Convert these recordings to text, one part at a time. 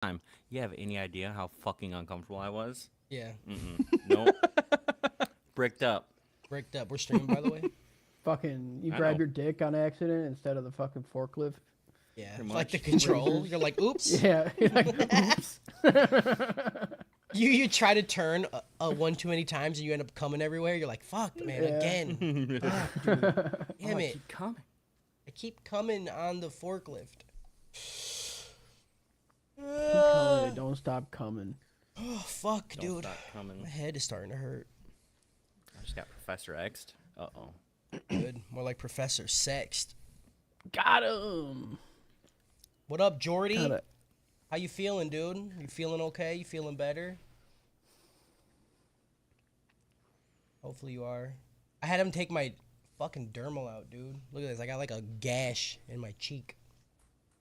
time. You have any idea how fucking uncomfortable I was? Yeah. Nope. Bricked up. Bricked up. We're streaming, by the way. Fucking, you I grab know. your dick on accident instead of the fucking forklift. Yeah. Pretty Like the much. control. You're like, oops. Yeah. You're like, oops. You try to turn one too many times and you end up coming everywhere. You're like, fuck, man, Yeah. again. Fuck, Damn oh, I it. keep coming. I keep coming on the forklift. Keep coming, they don't stop coming. Oh, fuck, Don't dude. stop coming. My head is starting to hurt. I just got Professor X'd. Uh-oh. Good. More like Professor Sexed. Got him. What up, Jordy? Got it. How you feeling, dude? You feeling okay? You feeling better? Hopefully you are. I had him take my fucking dermal out, dude. Look at this. I got like a gash in my cheek.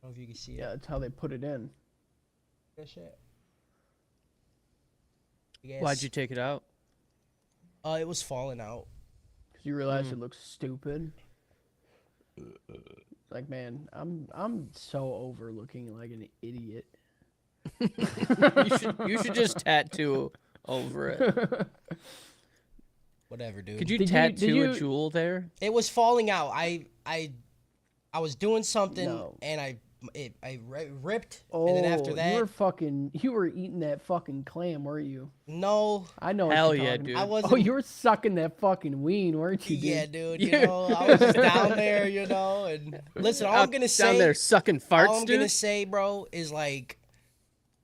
I don't know if you can see it. Yeah, that's how they put it in. That shit. Why'd you take it out? It was falling out. Because you realize it looks stupid. Like, man, I'm so over looking like an idiot. You should just tattoo over it. Whatever, dude. Could you Did tattoo a you- jewel there? It was falling out. I was doing something No. and I ripped, Oh, and then after that, you were eating that fucking clam, weren't you? no. I know. What Hell you're yeah, talking dude. about. I wasn't. Oh, you were sucking that fucking ween, weren't you, dude? Yeah, dude. You Yeah. know, I was just down there, you know, and listen. All I'm gonna say, down there sucking farts, all I'm dude. gonna say, bro, is like,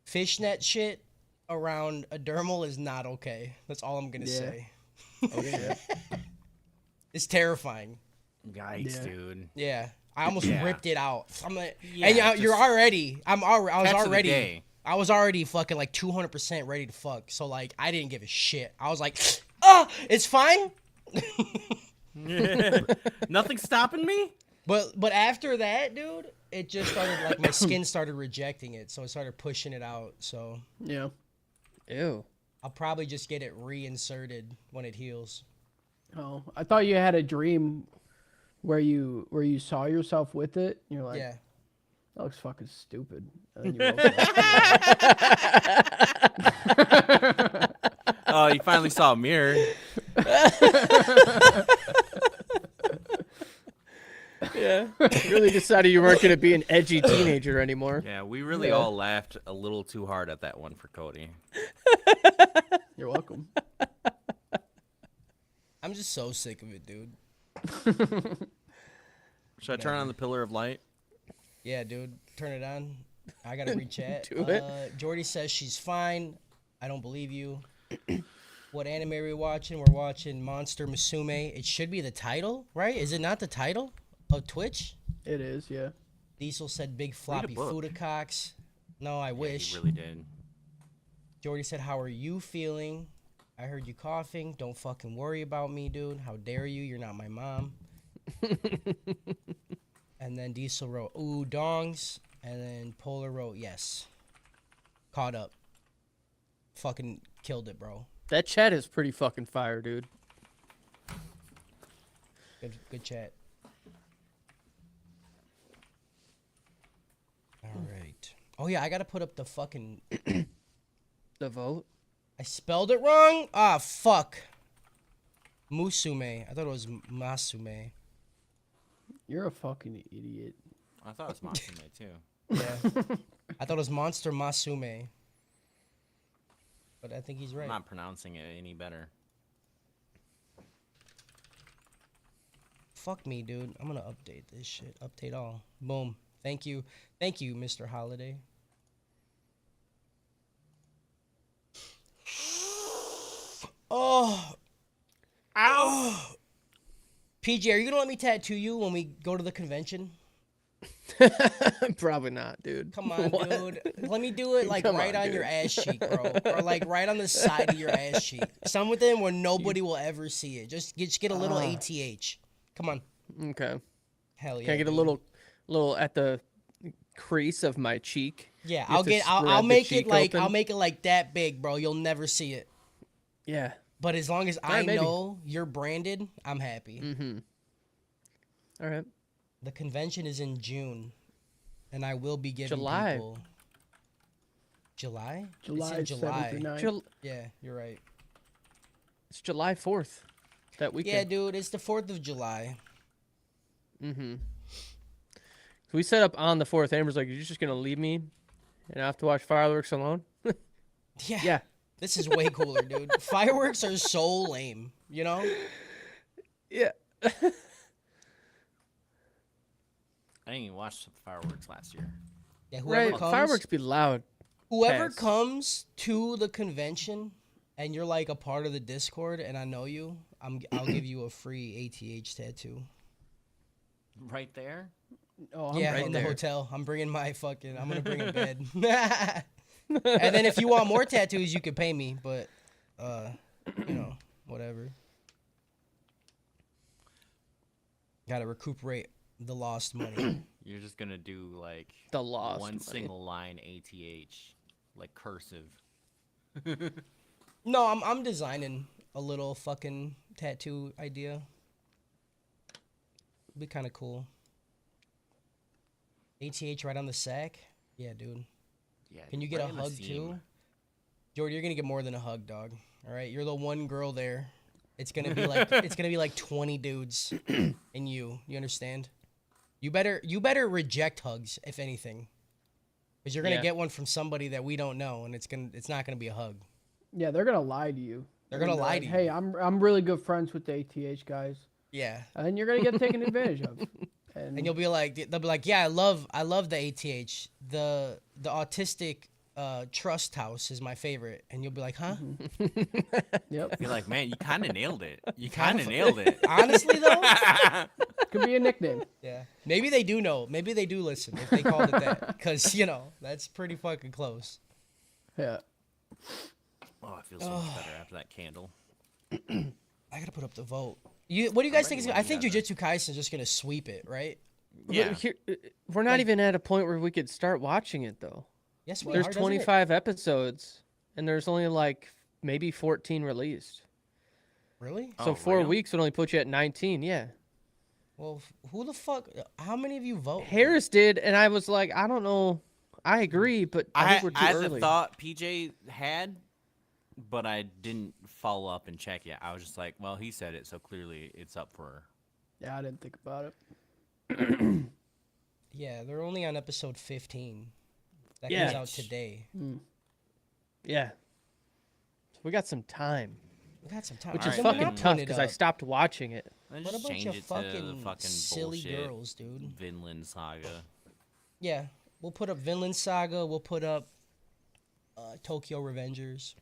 fishnet shit around a dermal is not okay. That's all I'm gonna Yeah. say. Oh shit. It's terrifying. Yikes, Yeah. dude. Yeah, I almost Yeah. ripped it out. I'm like, Yeah, and just you're already. I was catch of the already. day. I was already fucking like 200% ready to fuck. So like, I didn't give a shit. I was like, oh, it's fine. Nothing stopping me? But after that, dude, it just started like my skin started rejecting it, so it started pushing it out. So Yeah. Ew. I'll probably just get it reinserted when it heals. Oh, I thought you had a dream where you saw yourself with it. And you're like, Yeah. that looks fucking stupid. And then you woke up. Oh, you finally saw a mirror. Yeah. Really decided you weren't gonna be an edgy teenager anymore. Yeah, we really Yeah. all laughed a little too hard at that one for Cody. You're welcome. I'm just so sick of it, dude. Should I turn on the pillar of light? Yeah, dude, turn it on. I gotta read chat. Do it. Jordy says she's fine. I don't believe you. What anime are we watching? We're watching Monster Musume. It should be the title, right? Is it not the title of Twitch? It is, yeah. Diesel said big floppy book. Fudacocks. No, I wish. He really did. Jordy said, how are you feeling? I heard you coughing. Don't fucking worry about me, dude. How dare you? You're not my mom. And then Diesel wrote, ooh, dongs. And then Polar wrote, yes. Caught up. Fucking killed it, bro. That chat is pretty fucking fire, dude. Good chat. All right. Oh, yeah, I got to put up the fucking... The vote. I spelled it wrong? Ah, fuck. Musume. I thought it was Masume. You're a fucking idiot. I thought it was Musume too. Yeah. I thought it was Monster Masume. But I think he's right. I'm not pronouncing it any better. Fuck me, dude. I'm gonna update this shit. Update all. Boom. Thank you. Thank you, Mr. Holiday. Oh. Ow. PJ, are you gonna let me tattoo you when we go to the convention? Probably not, dude. Come on, What? dude. Let me do it like Come right on on, your dude. ass cheek, bro, or like right on the side of your ass cheek. Some with them where nobody will ever see it. Just get a little ATH. Come on. Okay. Hell yeah. Can I get a dude. little at the crease of my cheek? Yeah, You have to I'll spread the make it cheek like open? I'll make it like that big, bro. You'll never see it. Yeah. But as long as I Alright, maybe. know you're branded, I'm happy. Mm-hmm. All right. The convention is in June, and I will be giving July. people. July? July It's in 7th July. through 9th. Yeah, you're right. It's July 4th. That Yeah, weekend. dude, it's the 4th of July. Mm-hmm. So we set up on the 4th. Amber's like, "You're just gonna leave me, and I have to watch fireworks alone?" Yeah. Yeah. This is way cooler, dude. Fireworks are so lame, you know? Yeah. I didn't even watch the fireworks last year. Yeah, whoever Right. comes, Fireworks be loud. whoever pass. comes to the convention and you're like a part of the Discord and I know you, I'll give you a free ATH tattoo. Right there? Oh, I'm Yeah, right in there. the hotel. I'm gonna bring a bed. And then if you want more tattoos, you can pay me, but whatever. Gotta recuperate the lost money. You're just gonna do like The lost one money. single line ATH, like cursive. No, I'm designing a little fucking tattoo idea. Be kind of cool. ATH right on the sack. Yeah, dude. Yeah. Can you get right a in the hug seam. too? Jordy, you're gonna get more than a hug, dog. All right, you're the one girl there. It's gonna be like 20 dudes and you. You understand? You better reject hugs if anything, because you're gonna Yeah. get one from somebody that we don't know, and it's not gonna be a hug. Yeah, they're gonna lie to you. They're gonna be lie like, to you. Hey, I'm really good friends with the ATH guys, Yeah. and you're gonna get taken advantage of. And you'll be like, they'll be like, yeah, I love the ATH. The autistic trust house is my favorite. And you'll be like, huh? Yep, You're like, man, you kind of nailed it. You kind of nailed it. Honestly though, could be a nickname. yeah. Maybe they do know. Maybe they do listen if they called it that, because that's pretty fucking close. Yeah. Oh, it feels so much better after that candle. I gotta put up the vote. What do you guys think? ready I when think you Jujutsu Kaisen's just gonna sweep it, right? Yeah. But we're not even at a point where we could start watching it though. Yes, we There's are. doesn't it? 25 episodes, and there's only like maybe 14 released. Really? So Oh, 4 really? weeks would only put you at 19. Yeah. Well, who the fuck? How many of you vote? Harris did, and I was like, I don't know. I agree, but I think we're too I had early. the thought PJ had, but I didn't follow up and check it. I was just like, well, he said it, so clearly it's up for. Yeah, I didn't think about it. Yeah, they're only on episode 15. That Yeah. comes out today. Yeah. So we got some time, We got some time. which All is right, Then we're fucking not tough putting it because I up. stopped watching it. Let's What just about change your it to the fucking fucking silly bullshit girls, dude? Vinland Saga. Yeah, we'll put up Vinland Saga. We'll put up Tokyo Revengers.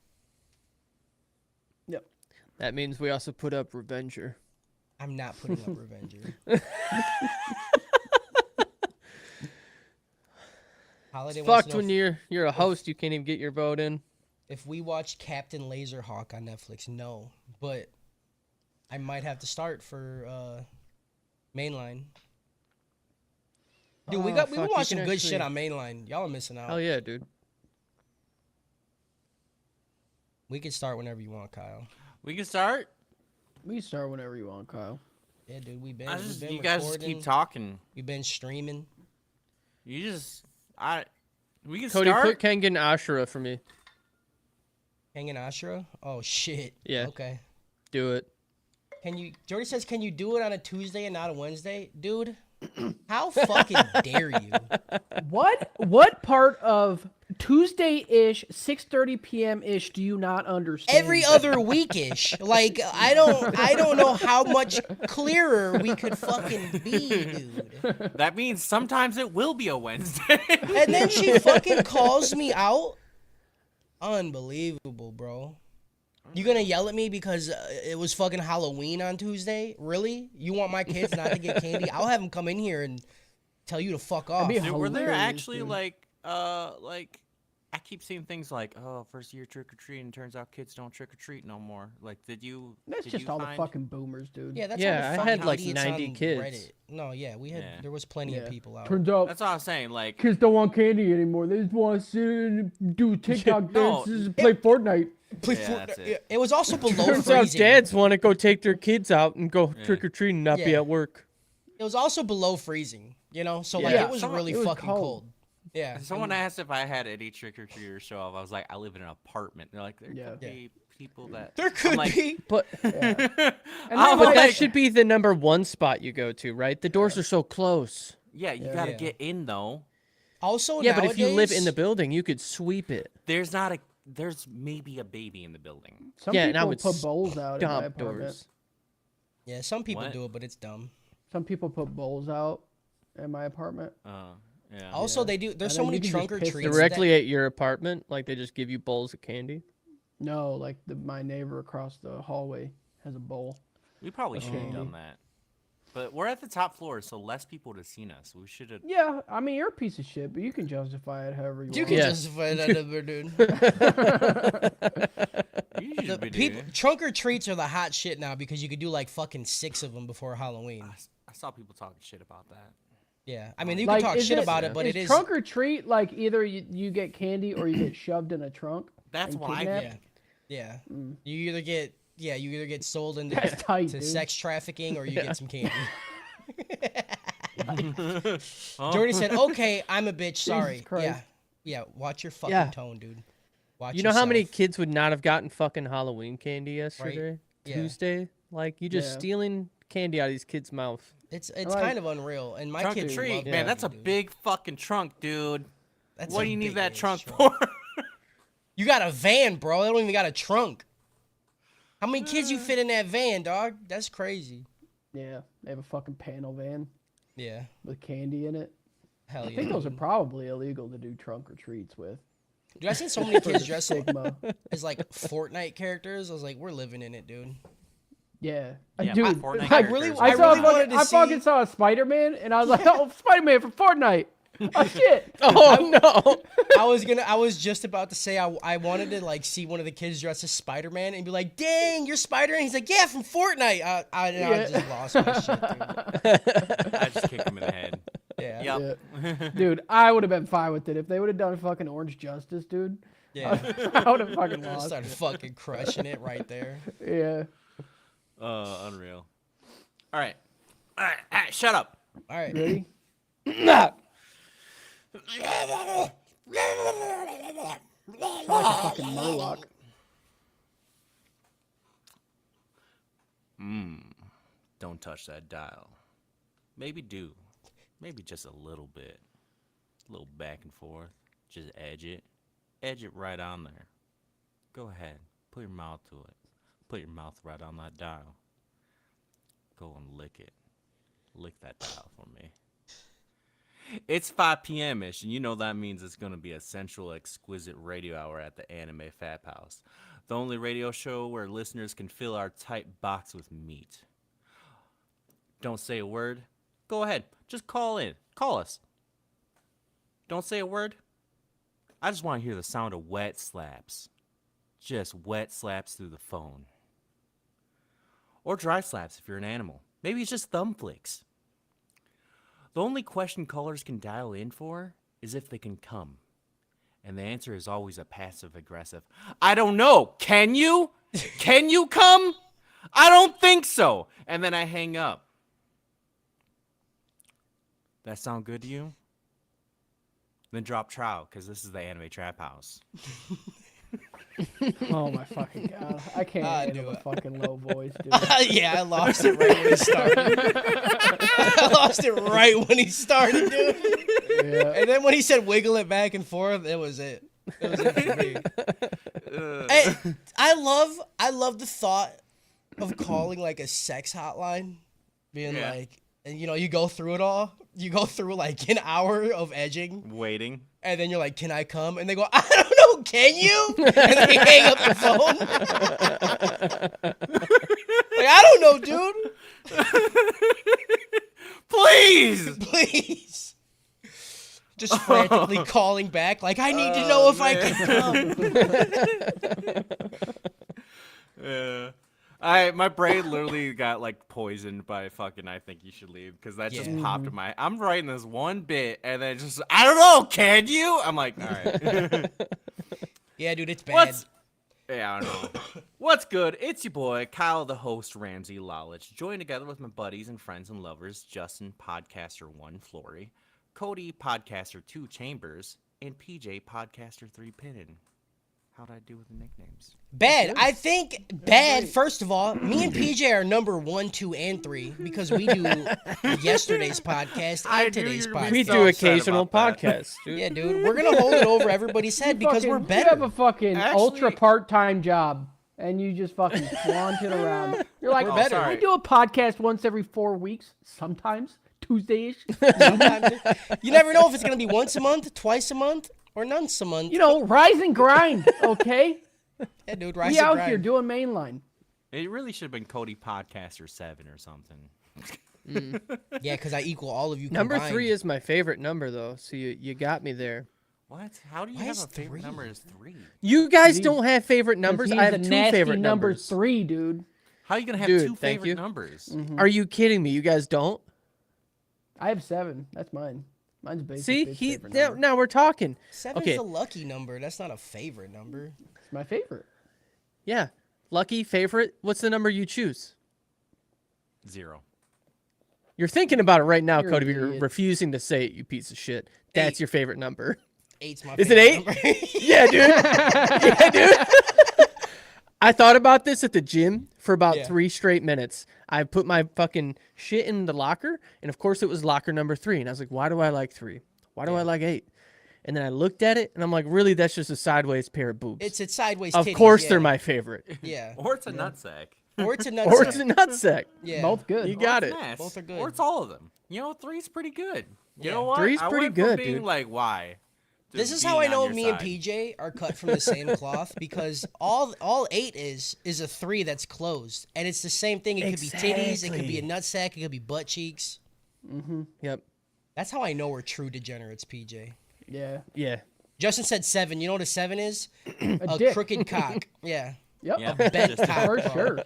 Yep. That means we also put up Revenger. I'm not putting up Revenger. Holiday It's wants fucked to know when you're a host, you can't even get your vote in. if we watch Captain Laserhawk on Netflix. No, but I might have to start for mainline. Dude, we Oh, been fuck, you watching can good shit actually- on mainline. Y'all are missing out. Hell yeah, dude. We can start whenever you want, Kyle. We can start. We can start whenever you want, Kyle. Yeah, dude, we've been You guys just recording. keep talking. We've been streaming. We can Cody, start. put Kengan Ashura for me. Hanging Ashura? Oh shit. Yeah. Okay. Do it. Jordy says, can you do it on a Tuesday and not a Wednesday? Dude, how fucking dare you? What part of Tuesday-ish, 6:30 p.m.-ish do you not understand? Every other weekish. Like, I don't know how much clearer we could fucking be, dude. That means sometimes it will be a Wednesday. And then she fucking calls me out. Unbelievable, bro. You gonna yell at me because it was fucking Halloween on Tuesday? Really? You want my kids not to get candy? I'll have them come in here and tell you to fuck off. be Dude, were there hilarious, actually dude. like I keep seeing things like, oh, first year trick or treating, turns out kids don't trick or treat no more. Like, That's did just you all find... the fucking boomers, dude. Yeah, that's Yeah, all the I fucking had, like, idiots 90 on kids. Reddit. No, yeah, Yeah. there was plenty of Yeah. people out. Turns out That's all I'm saying. Like, kids don't want candy anymore. They just want to sit and do TikTok No. dances and play Fortnite. yeah, that's it. It was also below Turns out freezing. dads want to go take their kids out and go Yeah. trick or treat and not be Yeah. at work. It was also below freezing, you know? So, like, Yeah. it was Some- really it was fucking cold. cold. Yeah. Someone asked if I had any trick or treaters show up. I was like, I live in an apartment. They're like, there Yeah. could be people that. There could I'm like, be. But And I'm then, but like, that should be the number one spot you go to, right? The doors are so close. yeah, you Yeah. gotta Yeah. get in though. Also, Yeah, but if you live in nowadays- the building, you could sweep it. There's maybe a baby in the building. some Yeah, and I people would put bowls out in my Dump apartment. doors. Yeah, some people What? do it, but it's dumb. Some people put bowls out in my apartment. Yeah. Also, Yeah. they do. There's And so then many you can trunk just or piss treats. Directly at your apartment, like they just give you bowls of candy. No, like my neighbor across the hallway has a bowl. We probably should have done that. But we're at the top floor, so less people would have seen us. We should have. Yeah, I mean you're a piece of shit, but you can justify it however you You want. can Yeah. justify that, number, dude. You should The be people doing it. trunk or treats are the hot shit now because you could do like fucking 6 of them before Halloween. I saw people talking shit about that. Yeah, I mean you Like, can talk is shit it- about it, but it is. trunk or treat like either you get candy or you get shoved in a trunk. That's and what I kidnapped? think. Yeah, you either get sold into That's tight, to dude. sex trafficking or you get some candy. Huh? Jordy said, "Okay, I'm a bitch. Sorry. Christ. Yeah. Watch your fucking Yeah. tone, dude. Watch. You know how many yourself. kids would not have gotten fucking Halloween candy yesterday? Yeah. Tuesday? Like, you just Yeah. stealing candy out of these kids' mouth. It's like- kind of unreal, and my Trunk kids or treat, love man. candy, That's a dude. big fucking trunk, dude. That's What a do you need that big-ass trunk for? You got a van, bro. They don't even got a trunk. How many kids you fit in that van, dog? That's crazy. Yeah, they have a fucking panel van Yeah. with candy in it. Hell I yeah. think those are probably illegal to do trunk or treats with. Dude, I seen so many kids dressed Sigma. as like Fortnite characters. I was like, we're living in it, dude. Yeah, Yeah, dude. Fortnite I, characters I I saw really a wanted fucking, to I fucking see- saw a Spider-Man, and I was like, "Oh, Spider-Man from Fortnite!" Oh shit! Oh, no. I was just about to say I wanted to like see one of the kids dressed as Spider-Man and be like, dang, you're Spider-Man. He's like, yeah, from Fortnite. I just lost my shit, dude. I just kicked him in the head. Yeah. Yep. Dude, I would have been fine with it if they would have done fucking Orange Justice, dude. Yeah. I would have fucking I lost. started fucking crushing it right there. Yeah. Unreal. All right. All right. Shut up. All right. Ready? Like a fucking Murloc. Don't touch that dial. Maybe do. Maybe just a little bit. A little back and forth. Just edge it. Edge it right on there. Go ahead. Put your mouth to it. Put your mouth right on that dial. Go and lick it. Lick that dial for me. It's 5 p.m.-ish, and you know that means it's going to be a central exquisite radio hour at the Anime Fap House. The only radio show where listeners can fill our tight box with meat. Don't say a word. Go ahead. Just call in. Call us. Don't say a word. I just want to hear the sound of wet slaps. Just wet slaps through the phone. Or dry slaps if you're an animal. Maybe it's just thumb flicks. The only question callers can dial in for is if they can come. And the answer is always a passive aggressive, I don't know. Can you? Can you come? I don't think so. And then I hang up. That sound good to you? Then drop trout, because this is the Anime Trap House. Oh my fucking god! I can't handle do a it. fucking low voice, dude. Yeah, I lost it right when he started. I lost it right when he started, dude. Yeah. And then when he said wiggle it back and forth, it was it. It was it for me. Hey, I love the thought of calling like a sex hotline, being Yeah. like, and you know, you go through it all. You go through like an hour of edging, Waiting. and then you're like, "Can I come?" And they go, "I don't know, can you?" And then you hang up the phone. Like, I don't know, dude. Please! Please. Just frantically calling back, like, I need to know if I can come. Yeah. My brain literally got like poisoned by fucking I think you should leave because that just Yeah. popped in my. I'm writing this one bit and then just I don't know. Can you? I'm like, all right. Yeah, dude, it's bad. What's yeah, I don't know. What's good? It's your boy Kyle, the host Ramsey Lalich, joined together with my buddies and friends and lovers Justin, podcaster one, Flory, Cody Podcaster 2 Chambers, and PJ Podcaster 3 Pinnon. How'd I do with the nicknames? Bad. I think bad. First of all, me and PJ are number 1, 2, and 3 because we do yesterday's podcast I and knew today's you were gonna podcast. be We so do upset occasional about that. podcasts, dude. Yeah, dude, we're gonna hold it over everybody's head because we're You better. have a fucking Actually- ultra part-time job, and you just fucking flaunt it around. You're like, We're better. I do a podcast once every 4 weeks, sometimes Tuesdayish. Sometimes you never know if it's gonna be once a month, twice a month, or none a month. You know, rise and grind, okay? Yeah, dude, rise We and out grind. here doing mainline. It really should have been Cody Podcaster 7 or something. Yeah, because I equal all of you. Number combined. 3 is my favorite number, though. So you got me there. What? How do you Why have is a favorite 3? number as 3? You guys He's- don't have favorite numbers. He's I have a 2 nasty favorite number numbers. 3, dude. How are you going to have Dude, 2 thank favorite you. numbers? Are you kidding me? You guys don't? I have 7. That's mine. Mine's basic. See, bitch he favorite now, number. now we're talking. 7's Okay. a lucky number. That's not a favorite number. It's my favorite. Yeah, lucky favorite. What's the number you choose? 0. You're thinking about it right now, You're Cody. an But you're idiot. refusing to say it. You piece of shit. That's 8. your favorite number. 8's my Is it favorite 8? number. Yeah, dude. Yeah, dude. I thought about this at the gym for about Yeah. 3 straight minutes. I put my fucking shit in the locker, and of course it was locker number 3. And I was like, why do I like 3? Why do I like 8? And then I looked at it, and I'm like, really, that's just a sideways pair of boobs. It's sideways. Of titties, course yeah. they're my favorite. Yeah. Or it's a nutsack. Or it's a nut. Or it's a nutsack. Yeah. Both good. You got Or it. it's nice. Both are good. Or it's all of them. You know, 3's pretty good. You Yeah. know what? 3's I pretty went from good, being dude. like, why? to This is being how I on know your me and side. PJ are cut from the same cloth because all 8 is a 3 that's closed, and it's the same thing. It could be titties, it could be a nutsack, it could be butt cheeks. Yep. That's how I know we're true degenerates, PJ. Yeah. Yeah. Justin said 7. You know what a 7 is? A dick. crooked cock. Yeah. Yep. Yeah, bent just- cock. For bro. sure.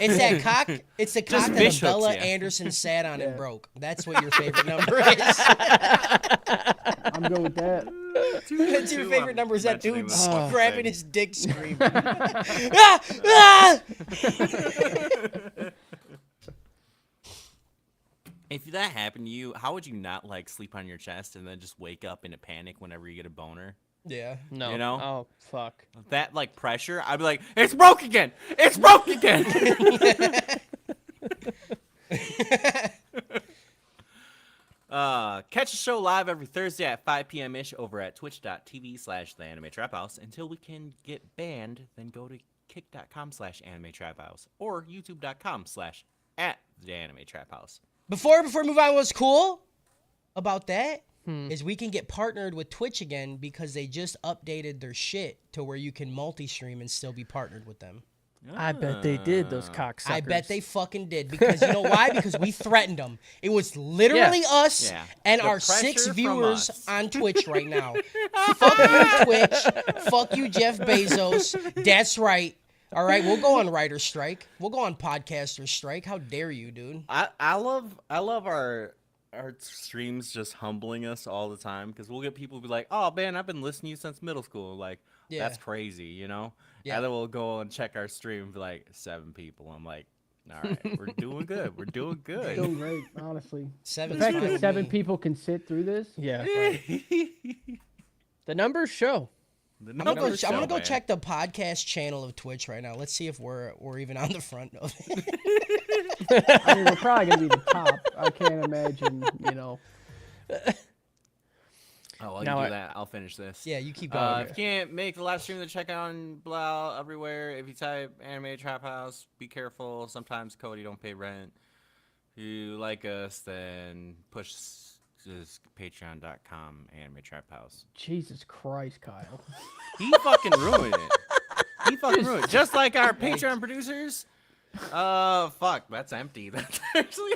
It's that cock. It's the cock that fish hooks Bella ya. Anderson sat on and Yeah. broke. That's what your favorite number is. I'm good with that. That's your favorite number. Is that mentioning dude the same grabbing thing. his dick, screaming. Ah! Ah! If that happened to you, how would you not like sleep on your chest and then just wake up in a panic whenever you get a boner? Yeah. No. You know? Oh, fuck. That like pressure, I'd be like, it's broke again! It's broke again! Catch the show live every Thursday at 5 p.m. ish over at twitch.tv/The Anime Trap House. Until we can get banned, then go to kick.com/Anime Trap House or youtube.com/@The Anime Trap House. Before we move on, what's cool about that is we can get partnered with Twitch again because they just updated their shit to where you can multi-stream and still be partnered with them. I bet they did, those cocksuckers. I bet they fucking did because you know why? Because we threatened them. It was literally us Yeah. and The our 6 pressure from viewers us. on Twitch right now. Fuck you, Twitch. Fuck you, Jeff Bezos. That's right. All right, we'll go on writer strike. We'll go on podcaster strike. How dare you, dude? I love our streams just humbling us all the time because we'll get people be like, oh man, I've been listening to you since middle school. Like, Yeah. that's crazy, you know? Yeah. And then we'll go and check our stream and be like, 7 people. I'm like, all right, we're doing good. We're doing good. Doing great, honestly. The 7's fact fine that with 7 me. people can sit through this. Yeah. The numbers show. The I'm gonna go. numbers I'm gonna show, go man. check the podcast channel of Twitch right now. Let's see if we're even on the front of it. I mean, we're probably gonna be the top. I can't imagine, you know. Oh, while Now you I- do that, I'll finish this. Yeah, you keep going. If you can't make the live stream, then check out on blah everywhere. If you type Anime Trap House, be careful. Sometimes Cody don't pay rent. If you like us, then push just patreon.com Anime Trap House. Jesus Christ, Kyle. He fucking ruined it. He fucking ruined it. Just like our Patreon producers. Fuck, that's empty. That's actually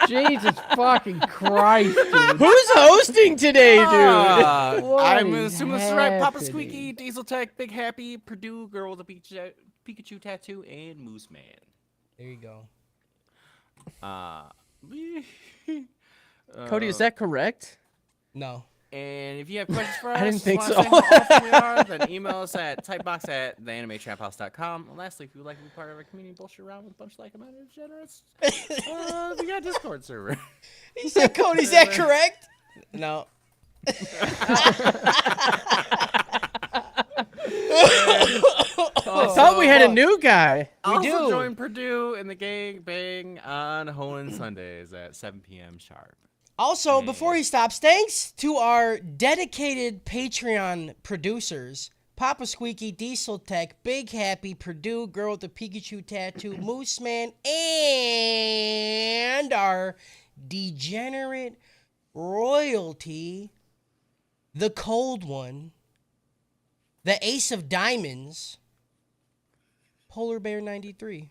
Jesus fucking Christ, dude. Who's hosting today, dude? What I'm is assuming this is right. Papa happening? Squeaky, Diesel Tech, Big Happy, Purdue Girl with a Pikachu tattoo, and Moose Man. There you go. Cody, is that correct? No. And if you have questions for us, I didn't think wanna so. say how awesome we are, then email us at typebox@theanimetraphouse.com. And lastly, if you'd like to be part of our community bullshit around with a bunch of like-minded degenerates, we got a Discord server. He said, "Cody, is that correct?" No. I thought we had a new guy. Also do. join Purdue in the gang bang on Hoenn Sundays at 7 p.m. sharp. Also, before he stops, thanks to our dedicated Patreon producers, Papa Squeaky, Diesel Tech, Big Happy, Purdue, Girl with the Pikachu Tattoo, Moose Man, and our degenerate royalty, the Cold One, the Ace of Diamonds, Polar Bear 93.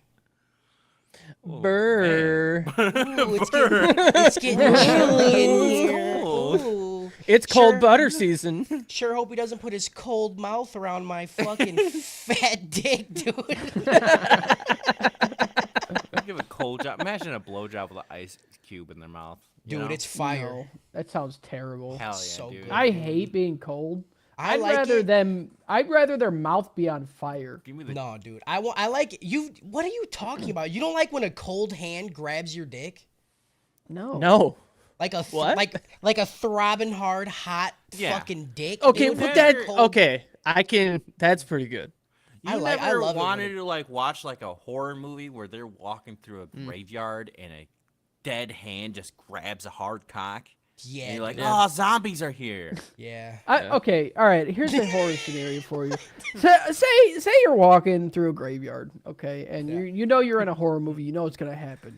Burr. Ooh, it's getting chilly in here. Cold. Ooh. It's cold Sure. butter season. Sure hope he doesn't put his cold mouth around my fucking fat dick, dude. Give a cold job. Imagine a blowjob with an ice cube in their mouth. you Dude, know? it's fire. No, that sounds terrible. Hell yeah, so dude. good. I hate being cold. I like it. I'd rather their mouth be on fire. Give me the No, dude. I like you. What are you talking about? You don't like when a cold hand grabs your dick? No. No. Like a What? like a throbbing hard hot Yeah. fucking dick. Okay, dude. but that- that Cold- okay. I can. That's pretty good. You I never love it when wanted it- to like watch like a horror movie where they're walking through a Mm. graveyard and a dead hand just grabs a hard cock. Yeah. And you're like, dude. oh, zombies are here. Yeah. Okay, all right. Here's a horror scenario for you. Say you're walking through a graveyard, okay, and you know you're in a horror movie. You know what's gonna happen.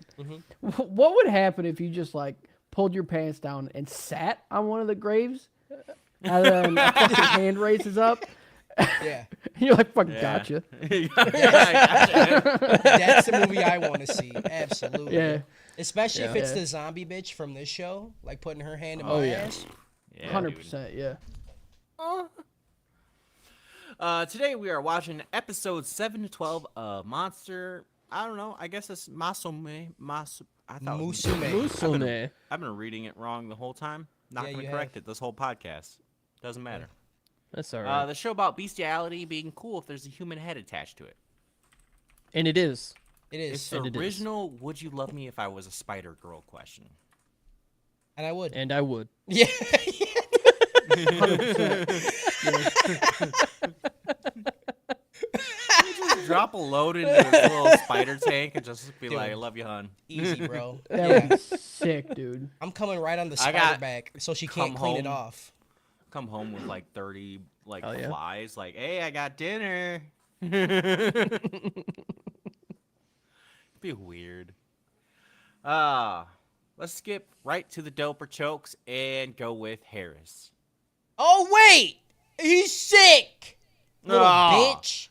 What would happen if you just like pulled your pants down and sat on one of the graves, and then a fucking hand raises up, Yeah. and you're like, "Fucking Yeah. gotcha." Yeah, gotcha. That's the movie I want to see. Absolutely. Yeah. Especially if Yeah. it's the zombie bitch from this show, like putting her hand in Oh, my yeah. ass. Yeah, 100%. Yeah. Today we are watching episode 7 to 12 of Monster. I don't know. I guess it's Musume. I thought it was- Musume. Musume. I've been reading it wrong the whole time. Not Yeah, gonna you correct it this whole podcast. Doesn't matter. That's all right. The show about bestiality being cool if there's a human head attached to it. And it is. It It's is. the And it is. original "Would you love me if I was a Spider Girl" question. And I would. And I would. Yeah. 100%. Just drop a load into this little spider tank and just be like, "I love you, hun." Easy, bro. That Yeah. would be sick, dude. I'm coming right on the I spider got- back so she come can't clean it home. off. Come home with like 30 like Oh, yeah? flies. Like, hey, I got dinner. Be weird. Let's skip right to the doper chokes and go with Harris. Oh, wait! He's sick! Little Ah. bitch.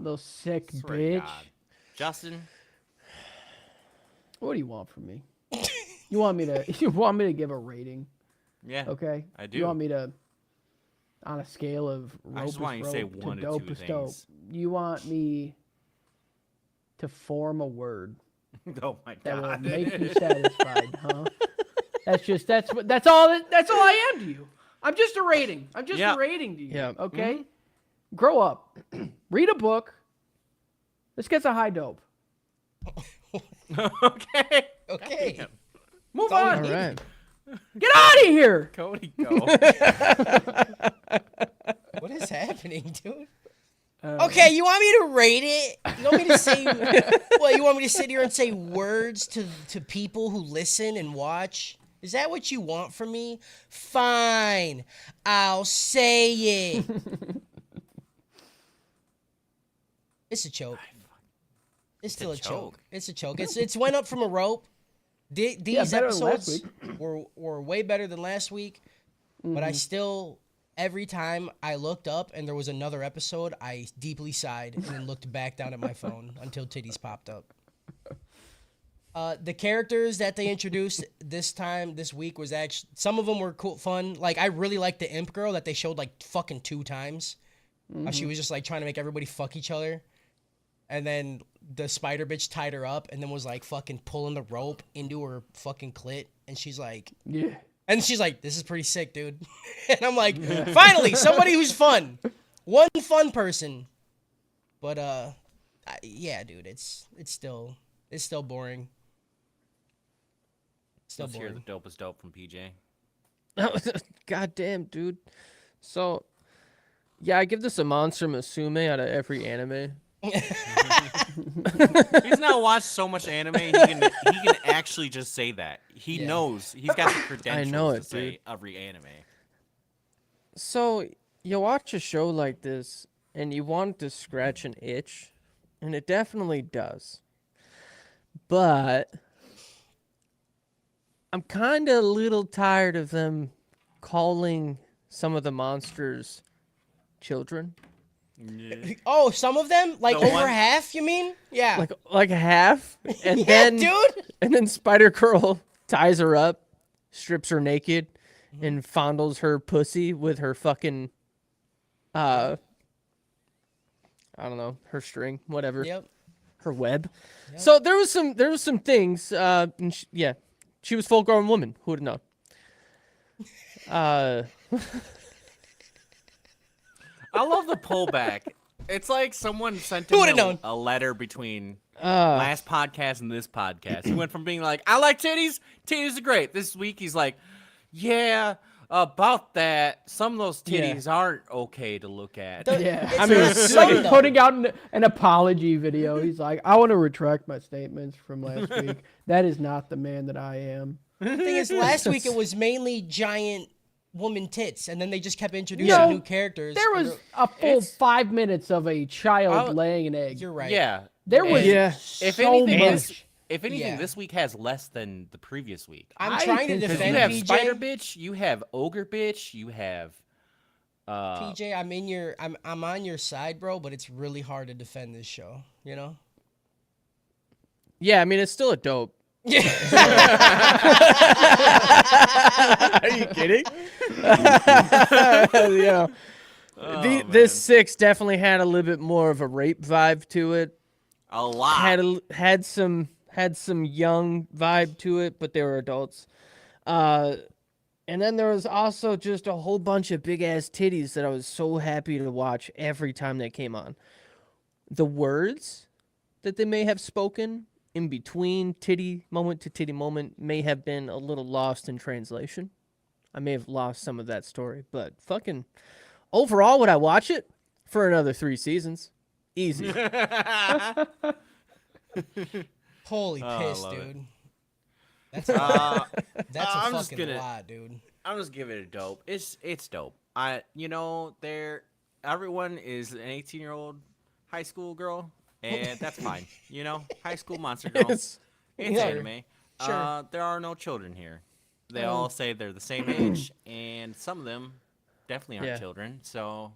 Little sick Swear to bitch. God. Justin. What do you want from me? You want me to give a rating? Yeah. Okay. I do. You want me to, on a scale of I just rope want you to say rope one to to dope two is dope? things. You want me to form a word Oh my that will God. make you satisfied, huh? That's all I am to you. I'm just a rating. I'm just Yeah. a rating to you. Yeah. Okay. Grow up. Read a book. This gets a high dope. Okay. Okay. Move all we on. All need. right. Get out of here. Cody, go. What is happening, dude? Uh, Okay, you want me to rate it? You want me to say what? You want me to sit here and say words to people who listen and watch? Is that what you want from me? Fine, I'll say it. It's a choke. It's still a choke. choke. It's a choke. It's went up from a rope. These better than last episodes were way better than last week, but I still every time I looked up and there was another episode, I deeply sighed and then looked back down at my phone until titties popped up. The characters that they introduced this week was actually some of them were cool, fun. Like I really liked the imp girl that they showed like fucking 2 times. How she was just like trying to make everybody fuck each other. And then the spider bitch tied her up and then was like fucking pulling the rope into her fucking clit. And she's like, Yeah. And she's like, this is pretty sick, dude. And I'm like, finally, somebody who's fun. One fun person. But, yeah, dude, it's still boring. Still Let's hear boring. the dopest dope from PJ. God damn, dude. So, yeah, I give this a monster Musume out of every anime. He's not watched so much anime. He can actually just say that. He knows. He's got the credentials to say dude. every anime. So, you watch a show like this, and you want to scratch an itch, and it definitely does. But I'm kind of a little tired of them calling some of the monsters children. Oh, some of them? Like The over one- half, you mean? Yeah. Like half, and Yeah, then dude. Spider Girl ties her up, strips her naked, and fondles her pussy with her fucking I don't know, her string, whatever, Yep. her web. So there was some things. And she was full grown woman. Who would have known? I love the pullback. It's like someone sent Who him would've known? a letter between last podcast and this podcast. He went from being like, I like titties. Titties are great. This week he's like, yeah, about that. Some of those titties aren't okay to look at. Yeah, It's I mean, not it's some, like though. putting out an apology video. He's like, I want to retract my statements from last week. That is not the man that I am. The thing is, last week it was mainly giant woman tits, and then they just kept introducing No, new characters. There was a full 5 minutes of a child laying an egg. You're right. Yeah. There was Yeah. If so anything, much. Yeah. this week has less than the previous week. I'm I trying to think so. defend You have PJ. Spider Bitch, you have Ogre Bitch, you have PJ, I'm on your side, bro, but it's really hard to defend this show, you know? Yeah, I mean it's still a dope. Yeah. Are you kidding? This 6 definitely had a little bit more of a rape vibe to it. a lot. Had some young vibe to it, but they were adults. And then there was also just a whole bunch of big ass titties that I was so happy to watch every time they came on. The words that they may have spoken in between titty moment to titty moment may have been a little lost in translation. I may have lost some of that story, but fucking overall, would I watch it for another 3 seasons? Easy. Holy I piss, love it. dude. That's a I'm just fucking gonna- lot, dude. I'm just giving it a dope. It's dope. Everyone is an 18-year-old high school girl, and that's fine. High school monster girl. It's Yeah. anime. Sure. There are no children here. They all say they're the same age, and some of them definitely aren't Yeah. children. So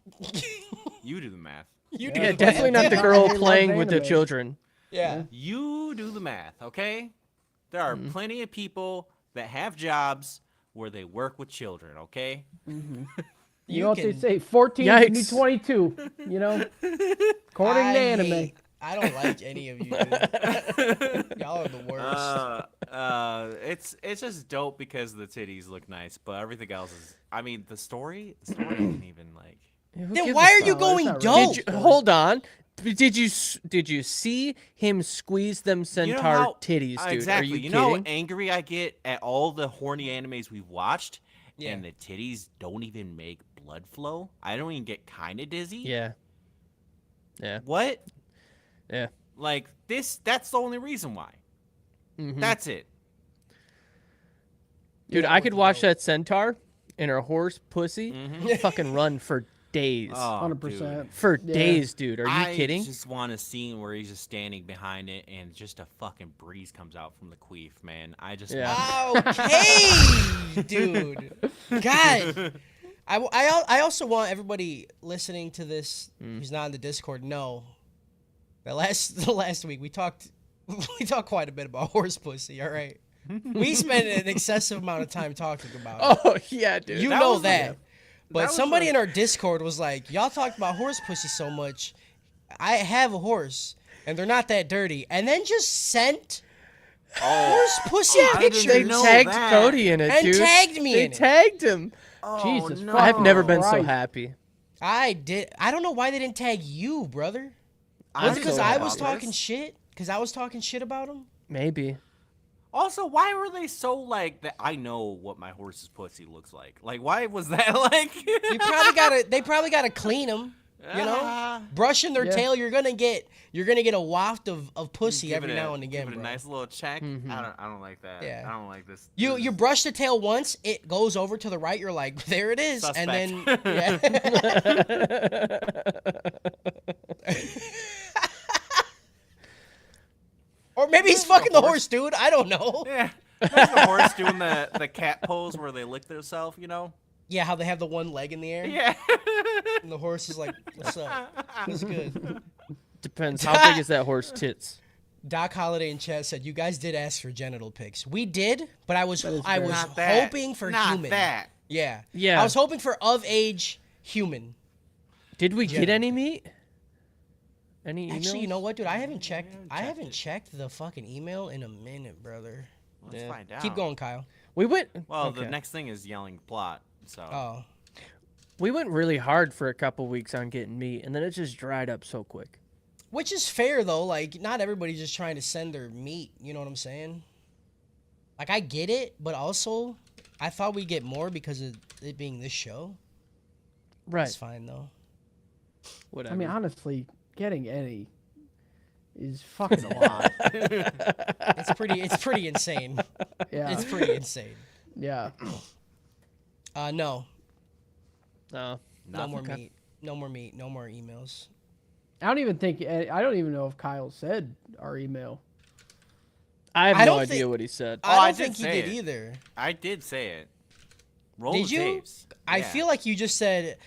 you do the math. You Yeah, Yeah, do definitely that. not the girl He playing loves with the anime. children. Yeah. You do the math, okay? There are plenty of people that have jobs where they work with children, okay? You know what they can- say? 14 to be Yikes. 22. You know, according to anime. I don't like any of you, dude. Y'all are the worst. It's just dope because the titties look nice, but everything else is. I mean, the story isn't even like. Who Then gives why a are you fuck? going not dope? right. Hold on. Did you see him squeeze them centaur titties, dude? Exactly. Are you know how kidding? angry I get at all the horny animes we've watched, Yeah. and the titties don't even make blood flow. I don't even get kind of dizzy. Yeah. Yeah. What? Yeah. Like this? That's the only reason why. Mhm. That's it. Dude, Yeah, I could with watch the that centaur and her horse pussy fucking run for days. Oh, 100%. dude. For Yeah. days, dude. Are you I kidding? just want a scene where he's just standing behind it and just a fucking breeze comes out from the queef, man. I just Yeah. want Okay, dude. God. I also want everybody listening to this who's not in the Discord to know that the last week we talked quite a bit about horse pussy, all right? We spent an excessive amount of time talking about it. Oh, yeah, dude. You that know was the- that. But that was somebody the- in our Discord was like, y'all talked about horse pussy so much. I have a horse, and they're not that dirty. And then just sent Horse pussy I didn't pictures. They know tagged that. Cody in it, And dude. tagged me They in it. tagged him. Jesus no. fuck. I've never been so Christ. happy. I did. I don't know why they didn't tag you, brother. I Was it because didn't know I about was talking this. shit? Because I was talking shit about him? Maybe. Also, why were they so like that? I know what my horse's pussy looks like. Like, why was that like? They probably gotta clean them. You know, brushing their Yeah. tail, you're gonna get a waft of pussy Give every it a- now and again, give it bro. a nice little check. Mhm. I don't like that. Yeah. I don't like this. You brush the tail once, it goes over to the right. You're like, there it is, and then yeah. Or maybe he's fucking the horse, dude. I don't know. Yeah. Imagine the horse doing the cat pose where they lick themselves, you know? Yeah, how they have the one leg in the air, Yeah. and the horse is like, "What's up? What's good?" Depends. How big is that horse tits? Doc Holliday in chat said, "You guys did ask for genital pics. We did, but I was fair. Not that. hoping for Not human. that. Yeah, Yeah. I was hoping for of age human. Did we get Genital any meat? Any emails? Actually, you know what, dude? I haven't checked the fucking email in a minute, brother. Let's find out. Keep going, Kyle. We went. Well, okay. the next thing is yelling plot. So Oh, We went really hard for a couple weeks on getting meat, and then it just dried up so quick. which is fair though. Like, not everybody's just trying to send their meat. You know what I'm saying? Like, I get it, but also, I thought we'd get more because of it being this show. Right. It's fine though. Whatever. I mean, honestly, getting any is fucking a lot. It's pretty insane. Yeah. It's pretty insane. Yeah. No. no. No more Okay. meat. No more meat. No more emails. I don't even know if Kyle said our email. I have I no don't idea think- what he said. Oh, I I don't did think he say did it. either. I did say it. Roll Did the you? tapes. I Yeah. feel like you just said.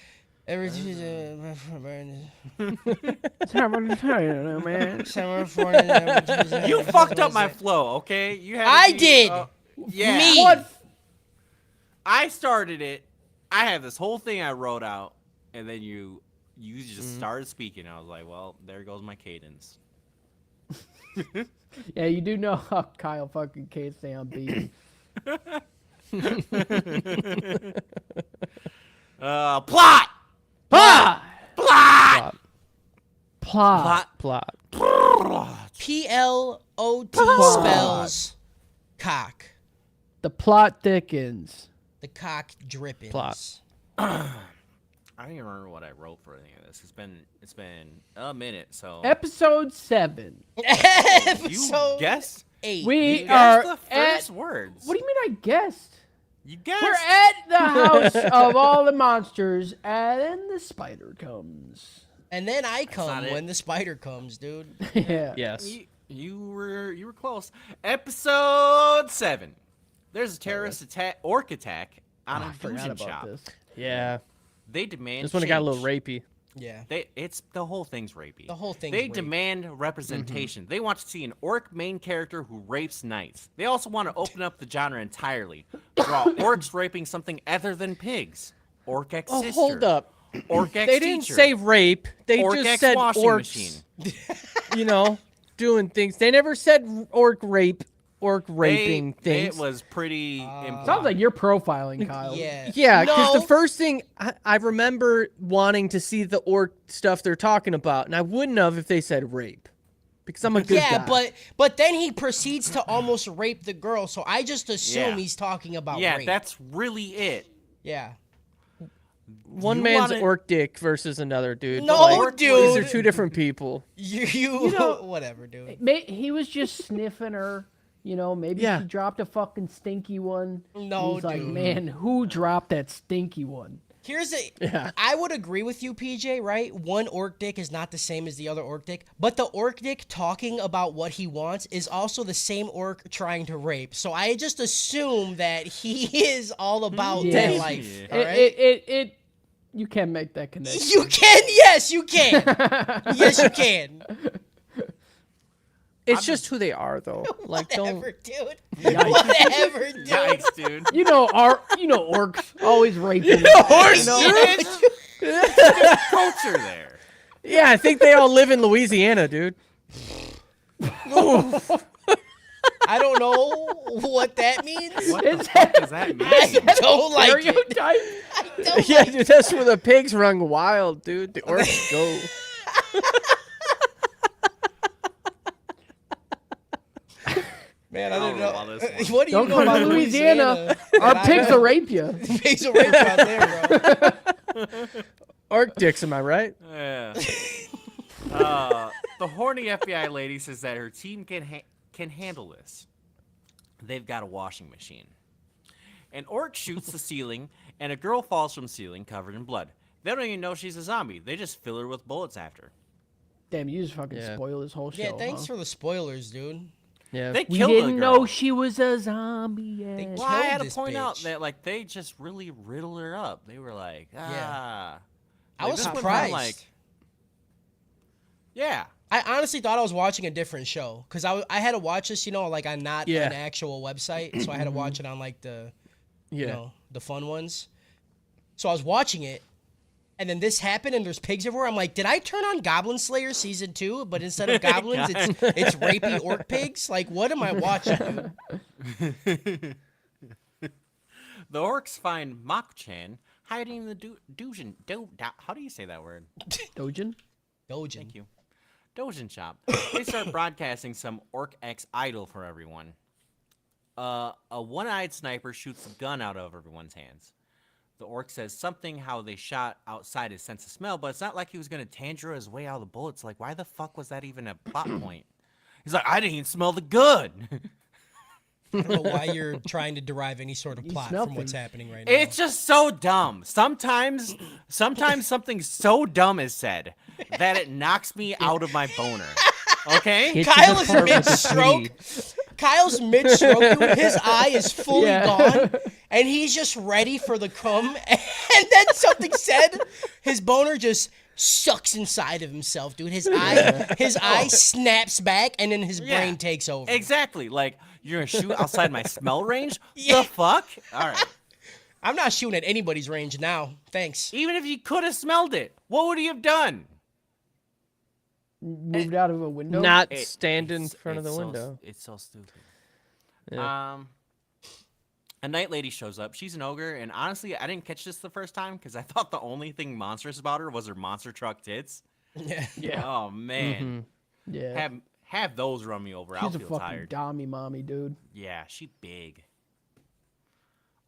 Every Man. You fucked up my flow, okay? You had to I be- did. Yeah. Me. What? I started it. I have this whole thing I wrote out, and then you just started speaking. I was like, well, there goes my cadence. Yeah, you do know how Kyle fucking can't stay on beat. Plot! Ah! Plot! Plot. Plot. PLOT Plot. spells cock. The plot thickens. The cock drippings. Plot. I don't even remember what I wrote for any of this. It's been a minute, so Episode 7. you Episode guessed. 8. We You are guessed the at. first words. What do you mean I guessed? You guessed. We're at the house of all the monsters, and then the spider comes. And then I not come it. when the spider comes, dude. Yeah. Yes. You were close. Episode 7. There's a terrorist orc attack on I a forgot fusion about shop. this. Yeah. They demand. This one got a little change. rapey. Yeah. It's the whole thing's rapey. The whole thing's They rape. demand representation. They want to see an orc main character who rapes knights. They also want to open up the genre entirely. Draw orcs raping something other than pigs. Orc ex Oh, sister. hold up. Orc ex They didn't teacher. say rape. They orc just ex said washing orcs. machine. You know, doing things. They never said orc rape, orc raping things. It was pretty. implied. Sounds like you're profiling, Kyle. Yeah. Yeah, because No. the first thing I remember wanting to see the orc stuff they're talking about, and I wouldn't have if they said rape, because I'm a good Yeah, guy. but then he proceeds to almost rape the girl, so I just assume Yeah. he's talking about Yeah, rape. that's really it. Yeah. One you man's wanna- orc dick versus another dude. No, Like, dude. These are two different people. You know- whatever, dude. He was just sniffing her. You know, maybe Yeah. she dropped a fucking stinky one. No, He's like, dude. man, who dropped that stinky one? Here's a. Yeah. I would agree with you, PJ. Right? One orc dick is not the same as the other orc dick, but the orc dick talking about what he wants is also the same orc trying to rape. So I just assume that he is all about Yeah. that life. Yeah. All right? It you can make that connection. You can, yes, you can. Yes, you can. It's just who they are, though. Like, Whatever, don't. dude. Whatever, dude. Yikes, dude. You know, orcs always raping. Horse, know? culture there. Yeah, I think they all live in Louisiana, dude. I don't know what that means. What the fuck does that mean? I don't like it. Stereotype? I don't Yeah, like dude, that's where the pigs run wild, dude. The orcs go. Man, I I don't don't know about know. this one. What do you Don't know come about to Louisiana. that Our I pigs know? will rape you. Pigs will rape you out there, bro. Orc dicks, am I right? Yeah. The horny FBI lady says that her team can handle this. They've got a washing machine. An orc shoots the ceiling, and a girl falls from the ceiling covered in blood. They don't even know she's a zombie. They just fill her with bullets after. Damn, you just fucking Yeah. spoil this whole show. Yeah, thanks huh? for the spoilers, dude. Yeah. They We killed the didn't girl. know she was a zombie yet. They- Well, I had to this point out bitch. that like they just really riddled her up. They were like, I Like, was this went from, surprised. like, yeah. I honestly thought I was watching a different show because I had to watch this, like on not Yeah. an actual website, so I had to watch it on like the Yeah. the fun ones. So I was watching it, and then this happened, and there's pigs everywhere. I'm like, did I turn on Goblin Slayer season 2? But instead of goblins, it's rapey orc pigs. Like, what am I watching, dude? The orcs find Mach-chan hiding in the how do you say that word? Dojin? Dojin. Thank you. Dojin shop. They start broadcasting some Orc X idol for everyone. A one-eyed sniper shoots a gun out of everyone's hands. The orc says something how they shot outside his sense of smell, but it's not like he was going to Tanjiro his way out of the bullets. Like, why the fuck was that even a plot point? He's like, I didn't even smell the gun. I don't know why you're trying to derive any sort of You plot smell from what's things. happening right now. It's just so dumb. Sometimes something so dumb is said that it knocks me out of my boner. Okay? Get to Kyle the is part with the mid-stroke. tree. Kyle's mid-stroke, dude. His eye is fully Yeah. gone, and he's just ready for the cum. And then something said, his boner just sucks inside of himself, dude. His eye snaps back, and then his Yeah. brain takes over. Exactly. Like, you're going to shoot outside my smell range? Yeah. The fuck? All right. I'm not shooting at anybody's range now. Thanks. Even if you could have smelled it, what would he have done? Moved out of a window? Not It- stand in it's- front of the it's so window. It's so stupid. Yeah. A night lady shows up. She's an ogre, and honestly, I didn't catch this the first time because I thought the only thing monstrous about her was her monster truck tits. Yeah. Yeah. Oh man, Yeah. have those run me over. I'll She's a feel fucking tired. dommy mommy, dude. Yeah, she big.